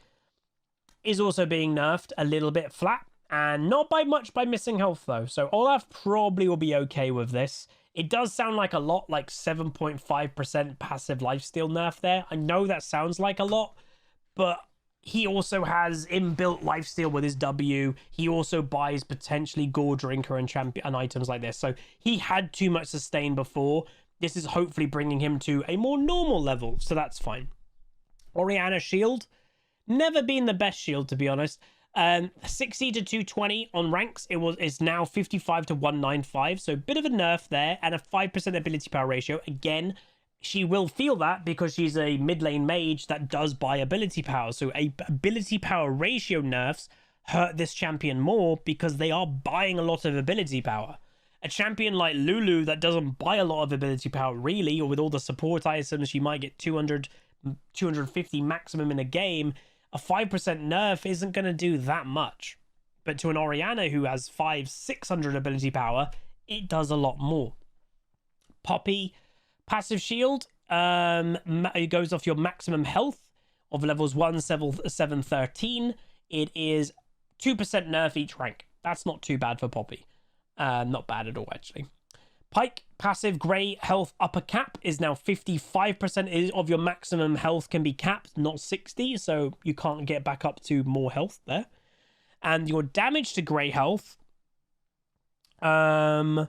Speaker 1: is also being nerfed a little bit flat. And not by much by missing health, though. So Olaf probably will be okay with this. It does sound like a lot, like 7.5% passive lifesteal nerf there. I know that sounds like a lot, but he also has inbuilt lifesteal with his W. He also buys potentially Gore Drinker and champion and items like this. So he had too much sustain before. This is hopefully bringing him to a more normal level, so that's fine. Orianna Shield. Never been the best shield, to be honest. 60 to 220 on ranks. It's now 55 to 195. So a bit of a nerf there and a 5% ability power ratio. Again, she will feel that because she's a mid lane mage that does buy ability power. So a ability power ratio nerfs hurt this champion more because they are buying a lot of ability power. A champion like Lulu that doesn't buy a lot of ability power really, or with all the support items, she might get 200, 250 maximum in a game. A 5% nerf isn't going to do that much. But to an Orianna who has 600 ability power, it does a lot more. Poppy, passive shield, it goes off your maximum health of levels 1, 7, 13. It is 2% nerf each rank. That's not too bad for Poppy. Not bad at all, actually. Pike, passive grey health upper cap is now 55% of your maximum health can be capped, not 60, so you can't get back up to more health there. And your damage to grey health was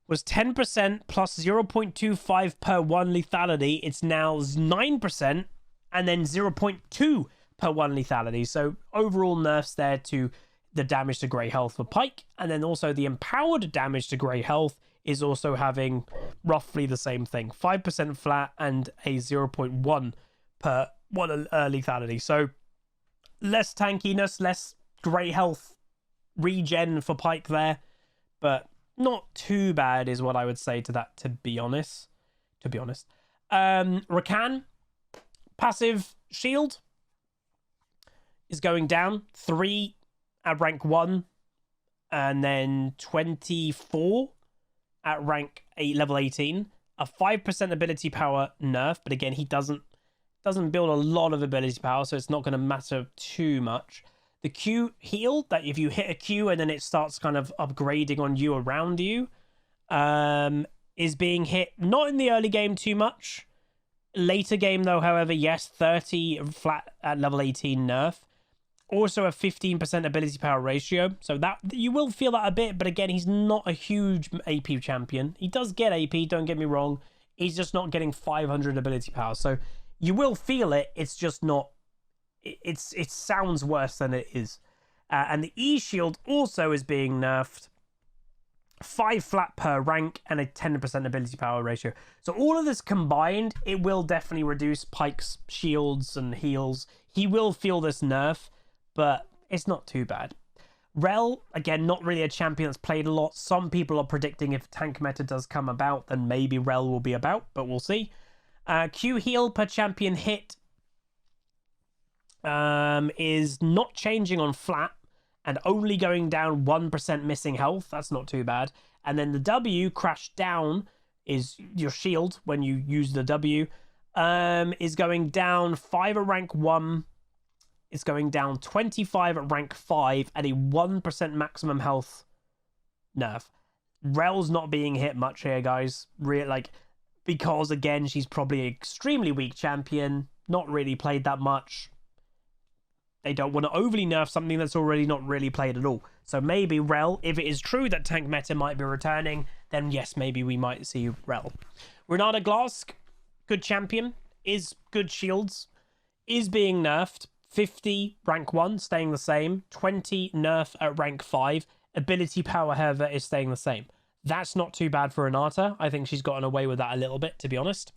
Speaker 1: 10% plus 0.25 per 1 lethality. It's now 9% and then 0.2 per 1 lethality. So overall nerfs there to the damage to grey health for Pike. And then also the empowered damage to grey health is also having roughly the same thing. 5% flat and a 0.1 per 1 lethality. So less tankiness, less grey health regen for Pike there. But not too bad is what I would say to that, to be honest. Rakan, passive shield is going down. 3 at rank 1. And then 24 at rank 8, level 18, a 5% ability power nerf, but again, he doesn't build a lot of ability power, so it's not going to matter too much. The Q heal, that if you hit a Q and then it starts kind of upgrading on you around you, is being hit, not in the early game too much. Later game though, however, yes, 30 flat at level 18 nerf. Also a 15% ability power ratio, so that you will feel that a bit, but again, he's not a huge AP champion. He does get AP, don't get me wrong. He's just not getting 500 ability power, so you will feel it. It's just not. It sounds worse than it is. And the E shield also is being nerfed. 5 flat per rank and a 10% ability power ratio. So all of this combined, it will definitely reduce Pike's shields and heals. He will feel this nerf, but it's not too bad. Rel, again, not really a champion that's played a lot. Some people are predicting if tank meta does come about, then maybe Rel will be about, but we'll see. Q heal per champion hit is not changing on flat and only going down 1% missing health. That's not too bad. And then the W crash down is your shield when you use the W, is going down 5 at rank 1. It's going down 25 at rank 5 and a 1% maximum health nerf. Rel's not being hit much here, guys. Because, again, she's probably an extremely weak champion. Not really played that much. they don't want to overly nerf something that's already not really played at all. So maybe Rel, if it is true that tank meta might be returning, then yes, maybe we might see Rel. Renata Glask, good champion, is good shields, is being nerfed. 50 rank 1, staying the same. 20 nerf at rank 5. Ability power, however, is staying the same. That's not too bad for Renata. I think she's gotten away with that a little bit, to be honest.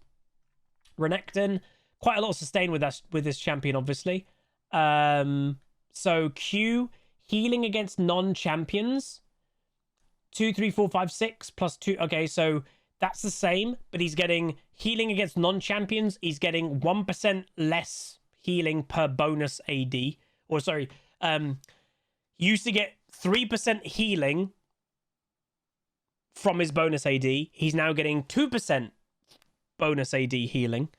Speaker 1: Renekton, quite a lot of sustain with this champion, obviously. So Q, healing against non-champions. 2, 3, 4, 5, 6 plus 2. Okay, so that's the same, but he's getting healing against non-champions. He's getting 1% less healing per bonus AD. Or sorry, used to get 3% healing from his bonus AD. He's now getting 2% bonus AD healing.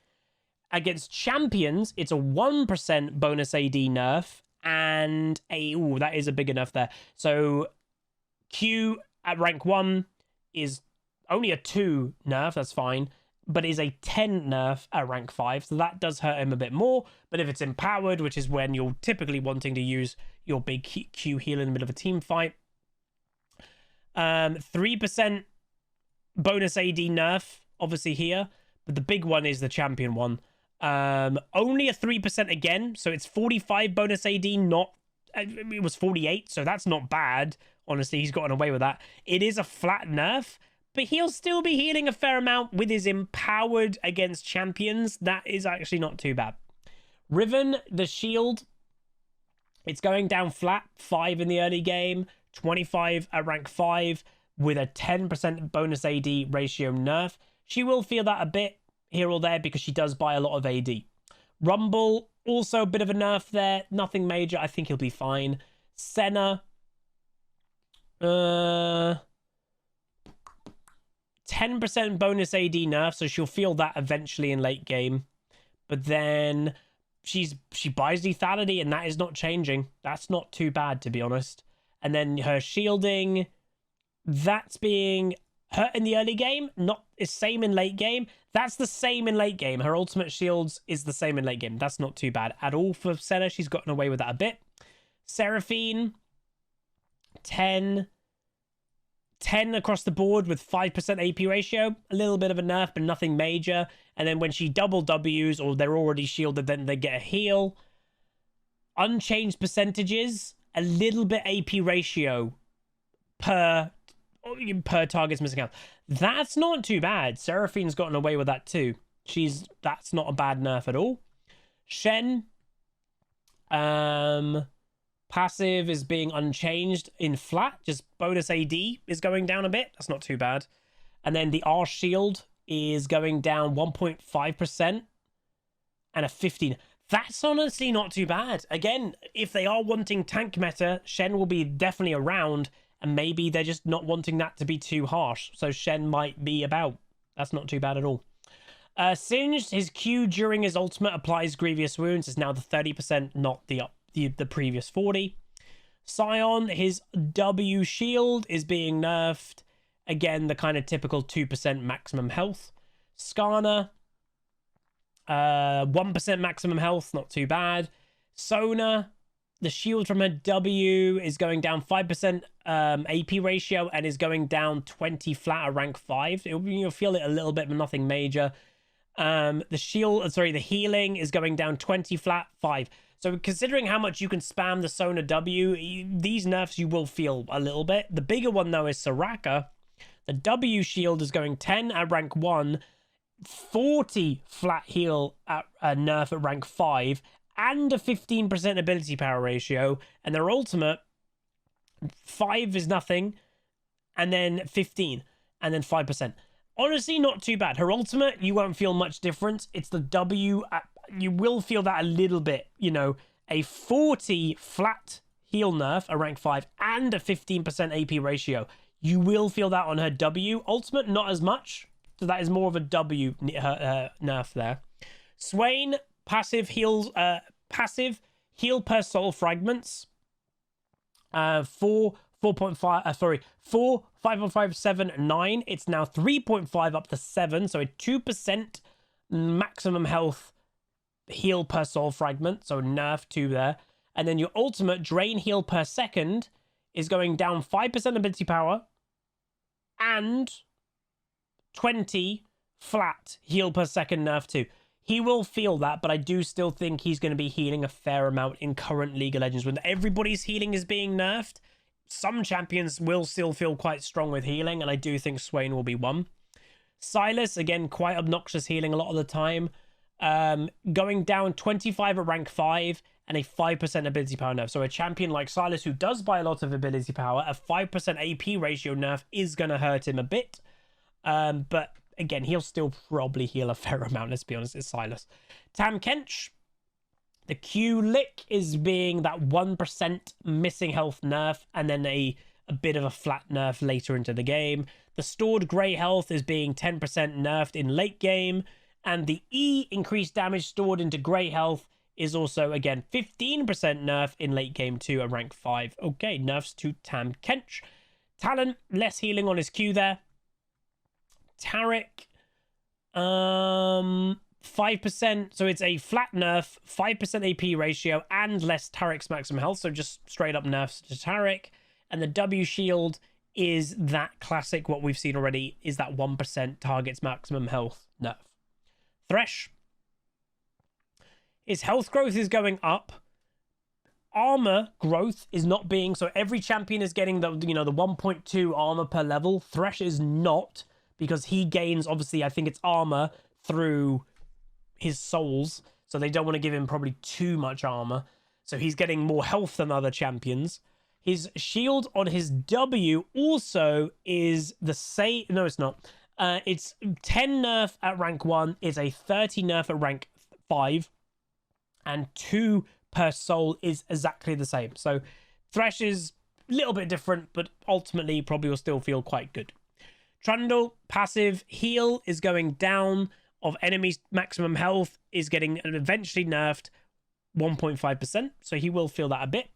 Speaker 1: Against champions, it's a 1% bonus AD nerf and a... Ooh, that is a big enough there. So Q at rank 1 is only a 2 nerf, that's fine, but is a 10 nerf at rank 5, so that does hurt him a bit more. But if it's empowered, which is when you're typically wanting to use your big Q heal in the middle of a team fight, 3% bonus AD nerf, obviously here, but the big one is the champion one. Only a 3% again, so it's 45 bonus AD, not... It was 48, so that's not bad. Honestly, he's gotten away with that. It is a flat nerf, but he'll still be healing a fair amount with his empowered against champions. That is actually not too bad. Riven, the shield, it's going down flat. 5 in the early game, 25 at rank 5 with a 10% bonus AD ratio nerf. She will feel that a bit here or there because she does buy a lot of AD. Rumble, also a bit of a nerf there. Nothing major. I think he'll be fine. Senna, 10% bonus AD nerf, so she'll feel that eventually in late game. But then she buys lethality, and that is not changing. That's not too bad, to be honest. And then her shielding, that's being hurt in the early game, not is same in late game. That's the same in late game. Her ultimate shields is the same in late game. That's not too bad at all for Senna. She's gotten away with that a bit. Seraphine, 10 across the board with 5% AP ratio. A little bit of a nerf, but nothing major. And then when she double Ws or they're already shielded, then they get a heal. Unchanged percentages, a little bit AP ratio per target's missing out. That's not too bad. Seraphine's gotten away with that too. That's not a bad nerf at all. Shen, passive is being unchanged in flat. Just bonus AD is going down a bit. That's not too bad. And then the R shield is going down 1.5% and a 15. That's honestly not too bad. Again, if they are wanting tank meta, Shen will be definitely around, and maybe they're just not wanting that to be too harsh. So Shen might be about. That's not too bad at all. Singed, his Q during his ultimate applies grievous wounds. Is now the 30%, not the previous 40. Sion, his W shield is being nerfed. Again, the kind of typical 2% maximum health. Skarner, 1% maximum health, not too bad. Sona, the shield from her W is going down 5% AP ratio and is going down 20 flat at rank 5. You'll feel it a little bit, but nothing major. The healing is going down 20 flat, 5. So considering how much you can spam the Sona W, these nerfs you will feel a little bit. The bigger one, though, is Soraka. The W shield is going 10 at rank 1, 40 flat heal at nerf at rank 5, and a 15% ability power ratio. And their ultimate, 5 is nothing, and then 15, and then 5%. Honestly, not too bad. Her ultimate, you won't feel much difference. It's the W... you will feel that a little bit, you know, a 40 flat heal nerf at rank 5 and a 15% AP ratio. You will feel that on her W. Ultimate, not as much. So that is more of a W nerf there. Swain, passive heal per soul fragments. 4, 5.5, 7, 9. It's now 3.5 up to 7. So a 2% maximum health heal per soul fragment, so nerf 2 there. And then your ultimate drain heal per second is going down 5% ability power and 20 flat heal per second nerf too. He will feel that, but I do still think he's going to be healing a fair amount in current League of Legends. When everybody's healing is being nerfed, some champions will still feel quite strong with healing, and I do think Swain will be one. Sylas, again, quite obnoxious healing a lot of the time. Going down 25 at rank 5 and a 5% ability power nerf. So a champion like Sylas, who does buy a lot of ability power, a 5% AP ratio nerf is going to hurt him a bit. But again, he'll still probably heal a fair amount, let's be honest, it's Sylas. Tam Kench, the Q lick is being that 1% missing health nerf, and then a bit of a flat nerf later into the game. The stored grey health is being 10% nerfed in late game, and the E increased damage stored into grey health is also, again, 15% nerf in late game 2 at rank 5. Okay, nerfs to Tam Kench. Talent, less healing on his Q there. Taric, 5%, so it's a flat nerf, 5% AP ratio, and less Taric's maximum health, so just straight up nerfs to Taric. And the W shield is that classic, what we've seen already, is that 1% targets maximum health nerf. Thresh, his health growth is going up. Armor growth is not being, so every champion is getting the, you know, the 1.2 armor per level. Thresh is not, because he gains, obviously, I think it's armor through his souls, so they don't want to give him probably too much armor. So he's getting more health than other champions. His shield on his W also is the same. No, it's not. It's 10 nerf at rank 1. It's a 30 nerf at rank 5. And 2 per soul is exactly the same. So Thresh is a little bit different, but ultimately probably will still feel quite good. Trundle, passive heal is going down of enemies' maximum health, is getting eventually nerfed 1.5%, so he will feel that a bit.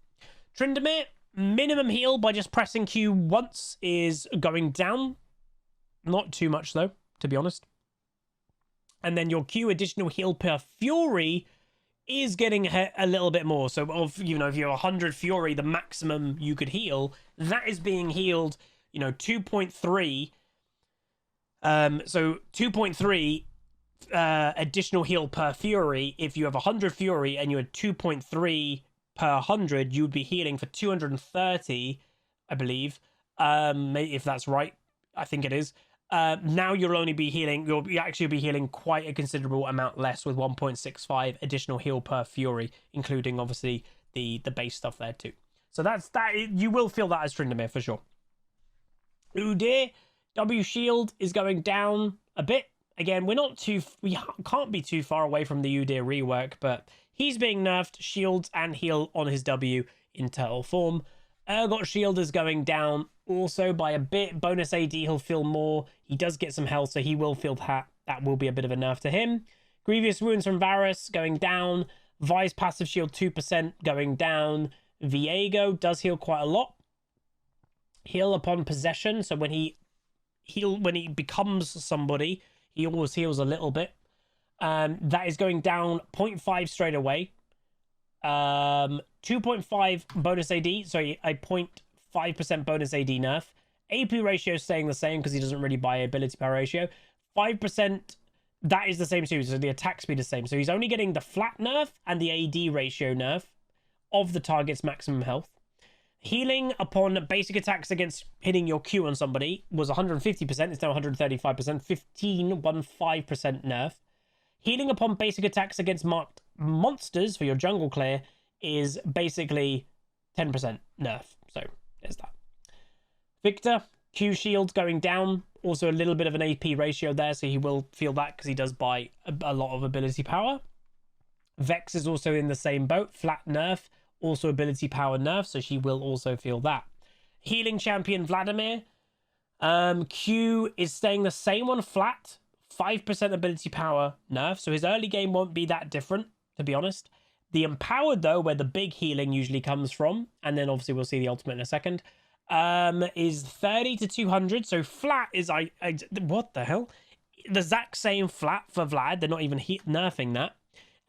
Speaker 1: Tryndamere, minimum heal by just pressing Q once is going down. Not too much though, to be honest. And then your Q additional heal per Fury is getting a little bit more. So of, you know, if you're 100 Fury, the maximum you could heal, that is being healed, you know, 2.3. So 2.3 additional heal per Fury. If you have 100 Fury and you had 2.3 per 100, you would be healing for 230, I believe. If that's right, I think it is. Now you'll only be healing, you'll actually be healing quite a considerable amount less with 1.65 additional heal per Fury, including obviously the base stuff there too. So that's that. You will feel that as Tryndamere for sure. Udyr, W shield is going down a bit. Again, we can't be too far away from the Udyr rework, but he's being nerfed, shields and heal on his W in turtle form. Urgot shield is going down also by a bit. Bonus AD, he'll feel more. He does get some health, so he will feel that. That will be a bit of a nerf to him. Grievous wounds from Varus going down. Vi's passive shield 2% going down. Viego does heal quite a lot. Heal upon possession, so when he becomes somebody, he always heals a little bit. That is going down 0.5 straight away. 2.5 bonus AD, sorry, a 0.5% bonus AD nerf. AP ratio is staying the same because he doesn't really buy ability power ratio. 5%, that is the same too, so the attack speed is the same. So he's only getting the flat nerf and the AD ratio nerf of the target's maximum health. Healing upon basic attacks against hitting your Q on somebody was 150%, it's now 135%, 15% nerf. Healing upon basic attacks against marked monsters for your jungle clear is basically 10% nerf. So there's that. Victor, Q shield going down. Also a little bit of an AP ratio there, so he will feel that because he does buy a lot of ability power. Vex is also in the same boat. Flat nerf, also ability power nerf, so she will also feel that. Healing champion Vladimir. Q is staying the same on flat. 5% ability power nerf, so his early game won't be that different, to be honest. The empowered, though, where the big healing usually comes from, and then obviously we'll see the ultimate in a second, is 30 to 200. So flat is what the hell? The exact same flat for Vlad. They're not even nerfing that.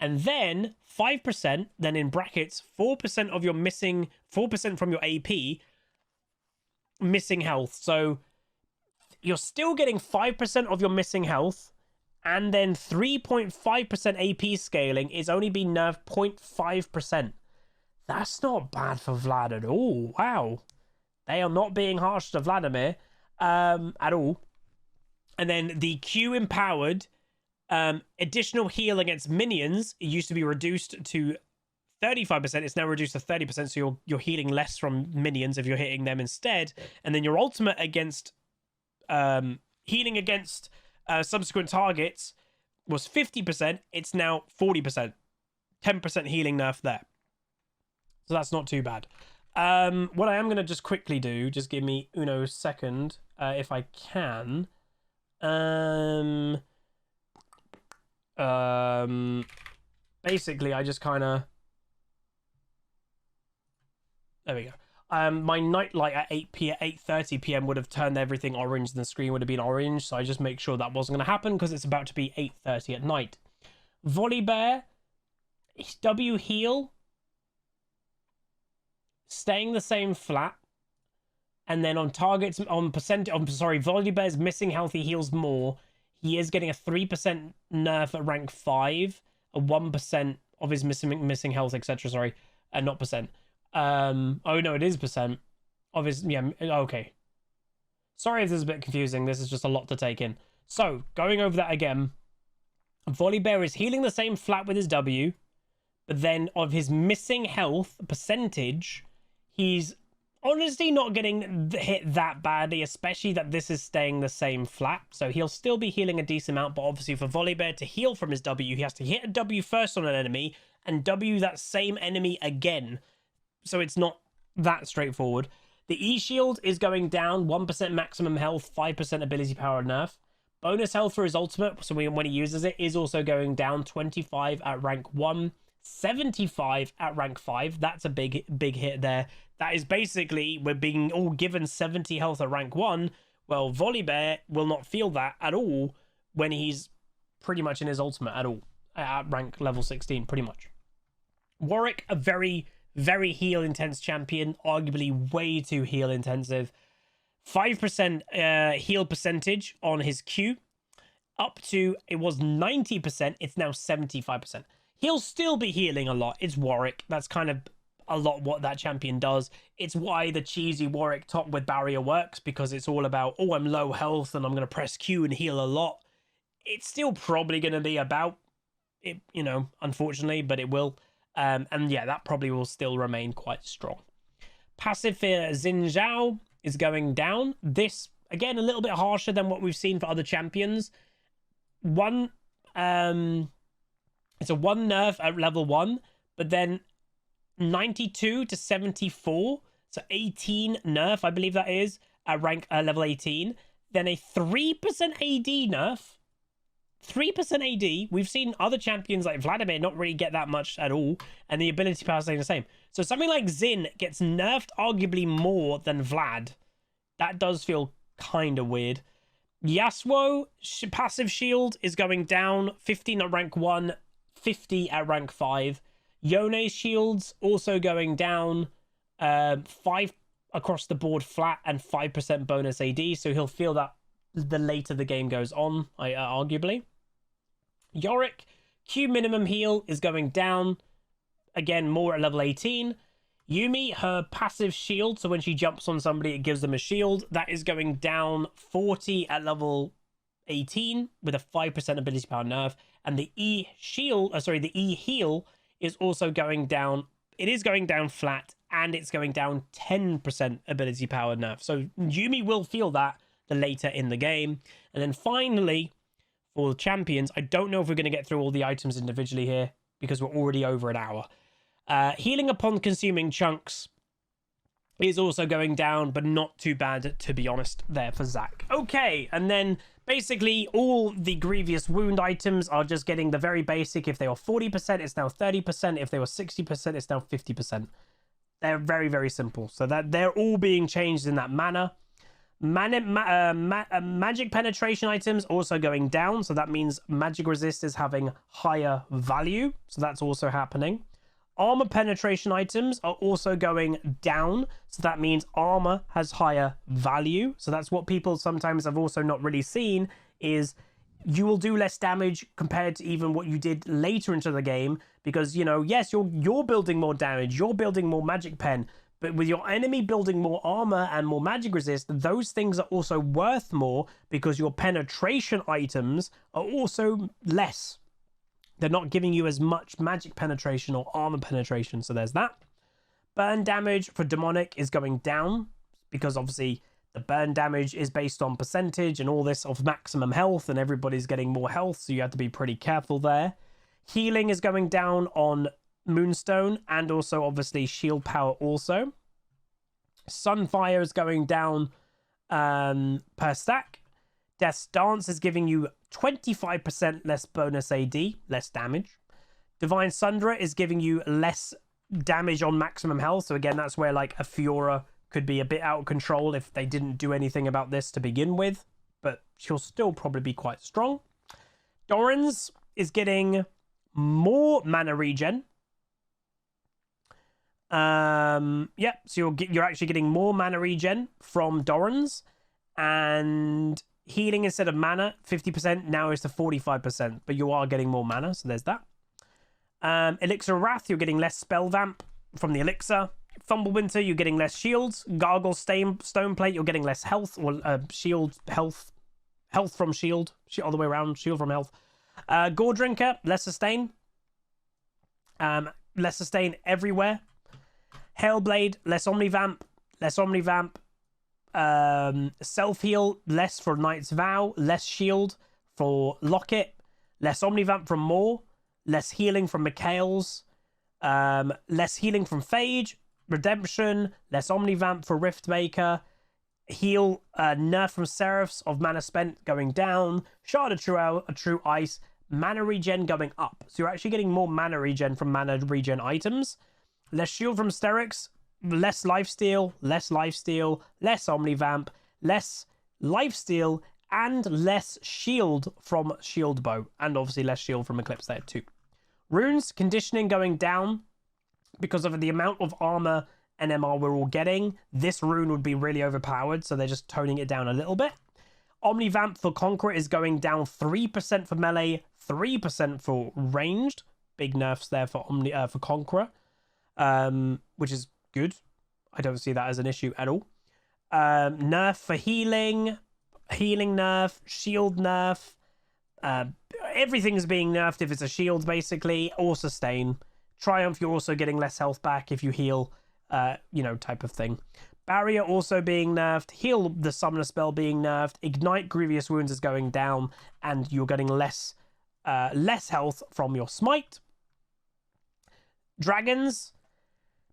Speaker 1: And then 5%, then in brackets, 4% of your missing, 4% from your AP missing health. So you're still getting 5% of your missing health, and then 3.5% AP scaling is only being nerfed 0.5%. That's not bad for Vlad at all. Wow. They are not being harsh to Vladimir at all. And then the Q empowered additional heal against minions, it used to be reduced to 35%. It's now reduced to 30%, so you're healing less from minions if you're hitting them instead. And then your ultimate against healing against subsequent targets was 50%. It's now 40%. 10% healing nerf there. So that's not too bad. What I am going to just quickly do, just give me uno second, if I can. Basically, I just kind of... There we go. My nightlight at 8:30 p.m. would have turned everything orange and the screen would have been orange, so I just make sure that wasn't going to happen because it's about to be 8:30 at night. Volibear, W heal, staying the same flat, and then on targets, on percent, Volibear's missing health, he heals more. He is getting a 3% nerf at rank 5, a 1% of his missing health, etc. Sorry, not percent. Oh no, it is percent of his, yeah, okay. Sorry if this is a bit confusing, this is just a lot to take in. So, going over that again, Volibear is healing the same flat with his W, but then of his missing health percentage, he's honestly not getting hit that badly, especially that this is staying the same flat. So he'll still be healing a decent amount, but obviously for Volibear to heal from his W, he has to hit a W first on an enemy and W that same enemy again. So it's not that straightforward. The E shield is going down, 1% maximum health, 5% ability power nerf. Bonus health for his ultimate, so when he uses it, is also going down, 25 at rank 1, 75 at rank 5. That's a big hit there. That is basically, we're being all given 70 health at rank 1. Well, Volibear will not feel that at all when he's pretty much in his ultimate at all. At rank level 16, pretty much. Warwick, a very, very heal-intense champion. Arguably way too heal-intensive. 5% heal percentage on his Q. Up to, it was 90%. It's now 75%. He'll still be healing a lot. It's Warwick. That's kind of a lot what that champion does. It's why the cheesy Warwick top with barrier works, because it's all about, oh, I'm low health and I'm going to press Q and heal a lot. It's still probably going to be about it, you know, unfortunately, but it will. And yeah, that probably will still remain quite strong. Passive for Zhao is going down. This, again, a little bit harsher than what we've seen for other champions. It's a 1 nerf at level 1, but then 92 to 74, so 18 nerf, I believe that is, at rank level 18. Then a 3% AD nerf. 3% AD. We've seen other champions like Vladimir not really get that much at all, and the ability power staying the same. So something like Xin gets nerfed arguably more than Vlad. That does feel kind of weird. Yasuo, passive shield is going down, 15 at rank 1, 50 at rank 5. Yone's shields also going down, 5 across the board flat and 5% bonus AD, so he'll feel that the later the game goes on, arguably. Yorick, Q minimum heal is going down, again, more at level 18. Yumi, her passive shield, so when she jumps on somebody, it gives them a shield. That is going down 40 at level 18 with a 5% ability power nerf. And the E shield, the E heal is also going down. It is going down flat, and it's going down 10% ability power nerf. So Yumi will feel that the later in the game. And then finally, for the champions, I don't know if we're going to get through all the items individually here because we're already over an hour. Healing upon consuming chunks is also going down, but not too bad, to be honest, there for Zach. Okay, and then basically all the grievous wound items are just getting the very basic. If they were 40%, it's now 30%. If they were 60%, it's now 50%. They're very, very simple. So that they're all being changed in that manner. Magic penetration items also going down, so that means magic resist is having higher value, so that's also happening. Armor penetration items are also going down, so that means armor has higher value. So that's what people sometimes have also not really seen, is you will do less damage compared to even what you did later into the game, because, you know, yes, you're building more damage, you're building more magic pen, but with your enemy building more armor and more magic resist, those things are also worth more because your penetration items are also less. They're not giving you as much magic penetration or armor penetration, so there's that. Burn damage for demonic is going down because obviously the burn damage is based on percentage and all this of maximum health, and everybody's getting more health, so you have to be pretty careful there. Healing is going down on Moonstone, and also obviously shield power also. Sunfire is going down per stack. Death's Dance is giving you 25% less bonus AD, less damage. Divine Sundra is giving you less damage on maximum health, so again, that's where like a Fiora could be a bit out of control if they didn't do anything about this to begin with, but she'll still probably be quite strong. Doran's is getting more mana regen. Yeah, so you're actually getting more mana regen from Doran's, and healing instead of mana 50% now is to 45%, but you are getting more mana, so there's that. Elixir of Wrath, you're getting less spell vamp from the elixir. Thumblewinter, you're getting less shields. Gargle Stone Plate, you're getting less health, or shield health from shield, all the way around, shield from health. Gore Drinker, less sustain. Less sustain everywhere. Hellblade, less Omnivamp, less Omnivamp. Self-heal, less for Knight's Vow, less shield for Locket, less Omnivamp from Maw, less healing from Mikhail's, less healing from Phage, Redemption, less Omnivamp for Riftmaker, heal, nerf from Seraphs of mana spent going down, Shard of True Ice, mana regen going up. So you're actually getting more mana regen from mana regen items. Less shield from Sterix, less lifesteal, less Omnivamp, less lifesteal, and less shield from Shield Bow, and obviously less shield from Eclipse there too. Runes conditioning going down because of the amount of armor and MR we're all getting. This rune would be really overpowered, so they're just toning it down a little bit. Omnivamp for Conqueror is going down 3% for melee, 3% for ranged. Big nerfs there for Conqueror, which is good. I don't see that as an issue at all. Nerf for healing nerf, shield nerf. Everything's being nerfed if it's a shield, basically, or sustain. Triumph, you're also getting less health back if you heal, type of thing. Barrier also being nerfed. Heal the Summoner spell being nerfed. Ignite Grievous Wounds is going down, and you're getting less health from your Smite. Dragons.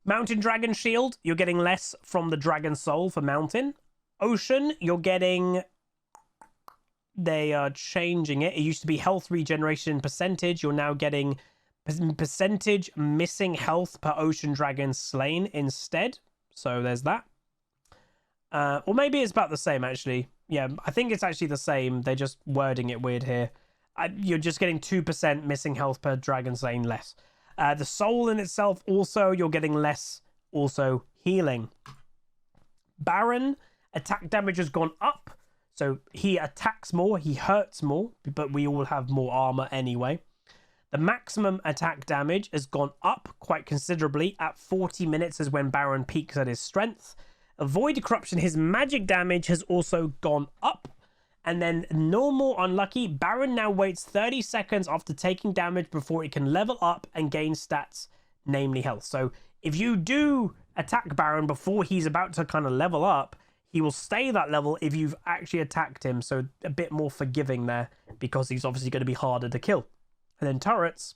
Speaker 1: Mountain Dragon Shield, you're getting less from the Dragon Soul for Mountain. Ocean, you're getting... They are changing it. It used to be health regeneration percentage. You're now getting percentage missing health per Ocean Dragon slain instead. So there's that. Or maybe it's about the same, actually. Yeah, I think it's actually the same. They're just wording it weird here. You're just getting 2% missing health per Dragon slain less. The soul in itself also, you're getting less also healing. Baron, attack damage has gone up. So he attacks more, he hurts more, but we all have more armor anyway. The maximum attack damage has gone up quite considerably. At 40 minutes is when Baron peaks at his strength. Avoid Corruption, his magic damage has also gone up. And then normal unlucky, Baron now waits 30 seconds after taking damage before it can level up and gain stats, namely health. So if you do attack Baron before he's about to kind of level up, he will stay that level if you've actually attacked him. So a bit more forgiving there, because he's obviously going to be harder to kill. And then turrets.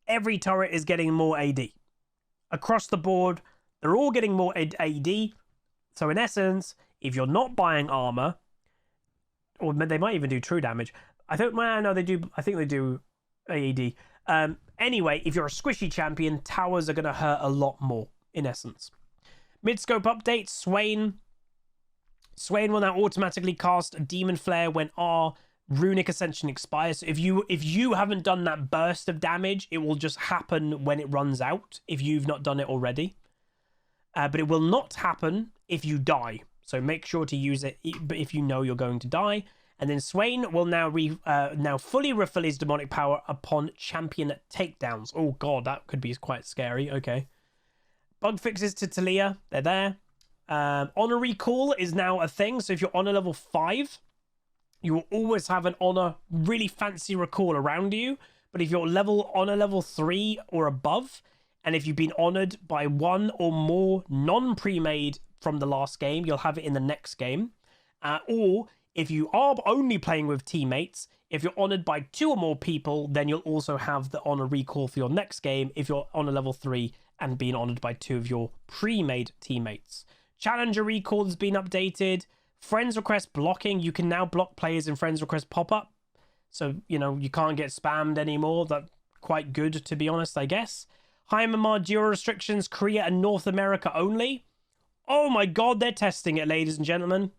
Speaker 1: Every turret is getting more AD. Across the board, they're all getting more AD. So in essence, if you're not buying armor, or they might even do true damage. I think they do AED. Anyway, if you're a squishy champion, towers are going to hurt a lot more, in essence. Mid-scope update, Swain. Swain will now automatically cast Demon Flare when our Runic Ascension expires. So if you haven't done that burst of damage, it will just happen when it runs out if you've not done it already. But it will not happen if you die. So make sure to use it if you know you're going to die. And then Swain will now fully refill his demonic power upon champion takedowns. Oh god, that could be quite scary. Okay. Bug fixes to Talia, they're there. Honor recall is now a thing. So if you're honor level 5, you will always have an honor really fancy recall around you. But if you're honor level 3 or above, and if you've been honored by one or more non-pre-made from the last game, you'll have it in the next game. Or if you are only playing with teammates, if you're honored by 2 or more people, then you'll also have the honor recall for your next game if you're honor level 3 and being honored by 2 of your pre-made teammates. Challenger recall has been updated. Friends request blocking. You can now block players in friends request pop-up. So, you know, you can't get spammed anymore. That's quite good, to be honest, I guess. High MMR duo restrictions, Korea and North America only. Oh my god, they're testing it, ladies and gentlemen.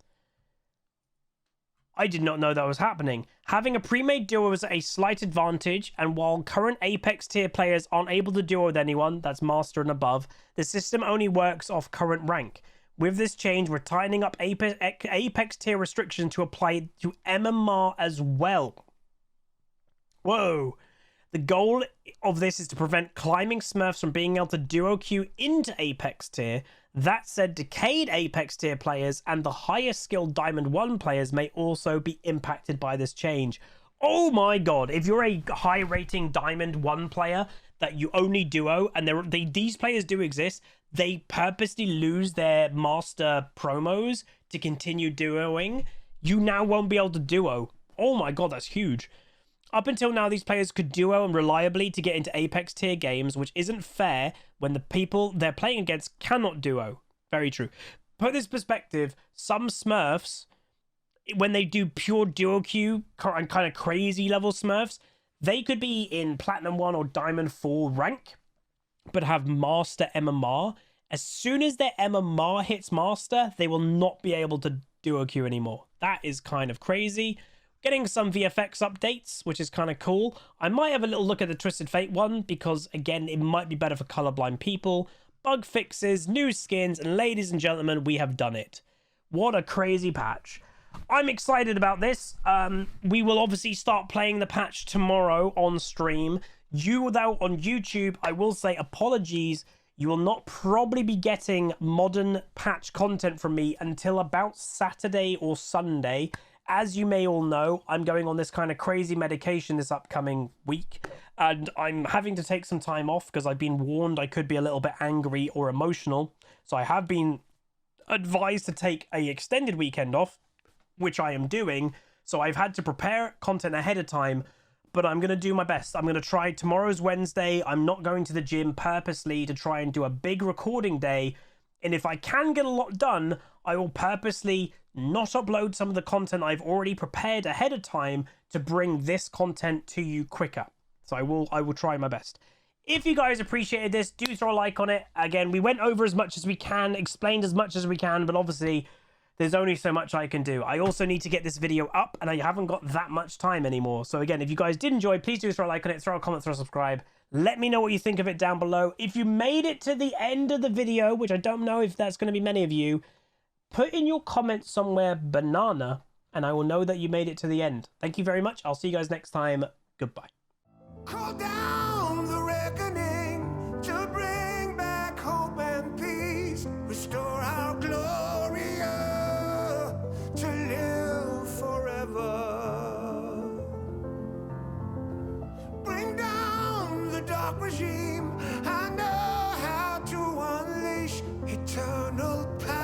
Speaker 1: I did not know that was happening. Having a pre-made duo is a slight advantage, and while current Apex tier players aren't able to duo with anyone that's Master and above, the system only works off current rank. With this change, we're tightening up Apex tier restrictions to apply to MMR as well. Whoa. The goal of this is to prevent climbing Smurfs from being able to duo queue into Apex tier. That said, decayed Apex tier players and the highest skilled Diamond 1 players may also be impacted by this change. Oh my god, if you're a high rating Diamond 1 player that you only duo, and these players do exist, they purposely lose their master promos to continue duoing, you now won't be able to duo. Oh my god, that's huge. Up until now, these players could duo and reliably to get into Apex tier games, which isn't fair when the people they're playing against cannot duo. Very true. Put this perspective, some Smurfs, when they do pure duo queue and kind of crazy level Smurfs, they could be in Platinum 1 or Diamond 4 rank, but have Master MMR. As soon as their MMR hits Master, they will not be able to duo queue anymore. That is kind of crazy. Getting some VFX updates, which is kind of cool. I might have a little look at the Twisted Fate one because, again, it might be better for colorblind people. Bug fixes, new skins, and ladies and gentlemen, we have done it. What a crazy patch. I'm excited about this. We will obviously start playing the patch tomorrow on stream. You, though, on YouTube, I will say apologies. You will not probably be getting modern patch content from me until about Saturday or Sunday. As you may all know, I'm going on this kind of crazy medication this upcoming week, and I'm having to take some time off because I've been warned I could be a little bit angry or emotional. So I have been advised to take an extended weekend off, which I am doing. So I've had to prepare content ahead of time, but I'm going to do my best. I'm going to try. Tomorrow's Wednesday. I'm not going to the gym purposely to try and do a big recording day. And if I can get a lot done, I will purposely not upload some of the content I've already prepared ahead of time to bring this content to you quicker. So I will try my best. If you guys appreciated this, do throw a like on it. Again, we went over as much as we can, explained as much as we can, but obviously there's only so much I can do. I also need to get this video up, and I haven't got that much time anymore. So again, if you guys did enjoy, please do throw a like on it, throw a comment, throw a subscribe. Let me know what you think of it down below. If you made it to the end of the video, which I don't know if that's going to be many of you, put in your comments somewhere banana, and I will know that you made it to the end. Thank you very much. I'll see you guys next time. Goodbye.
Speaker 2: Call down the reckoning to bring back hope and peace. Restore our Gloria to live forever. Bring down the dark regime. I know how to unleash eternal power.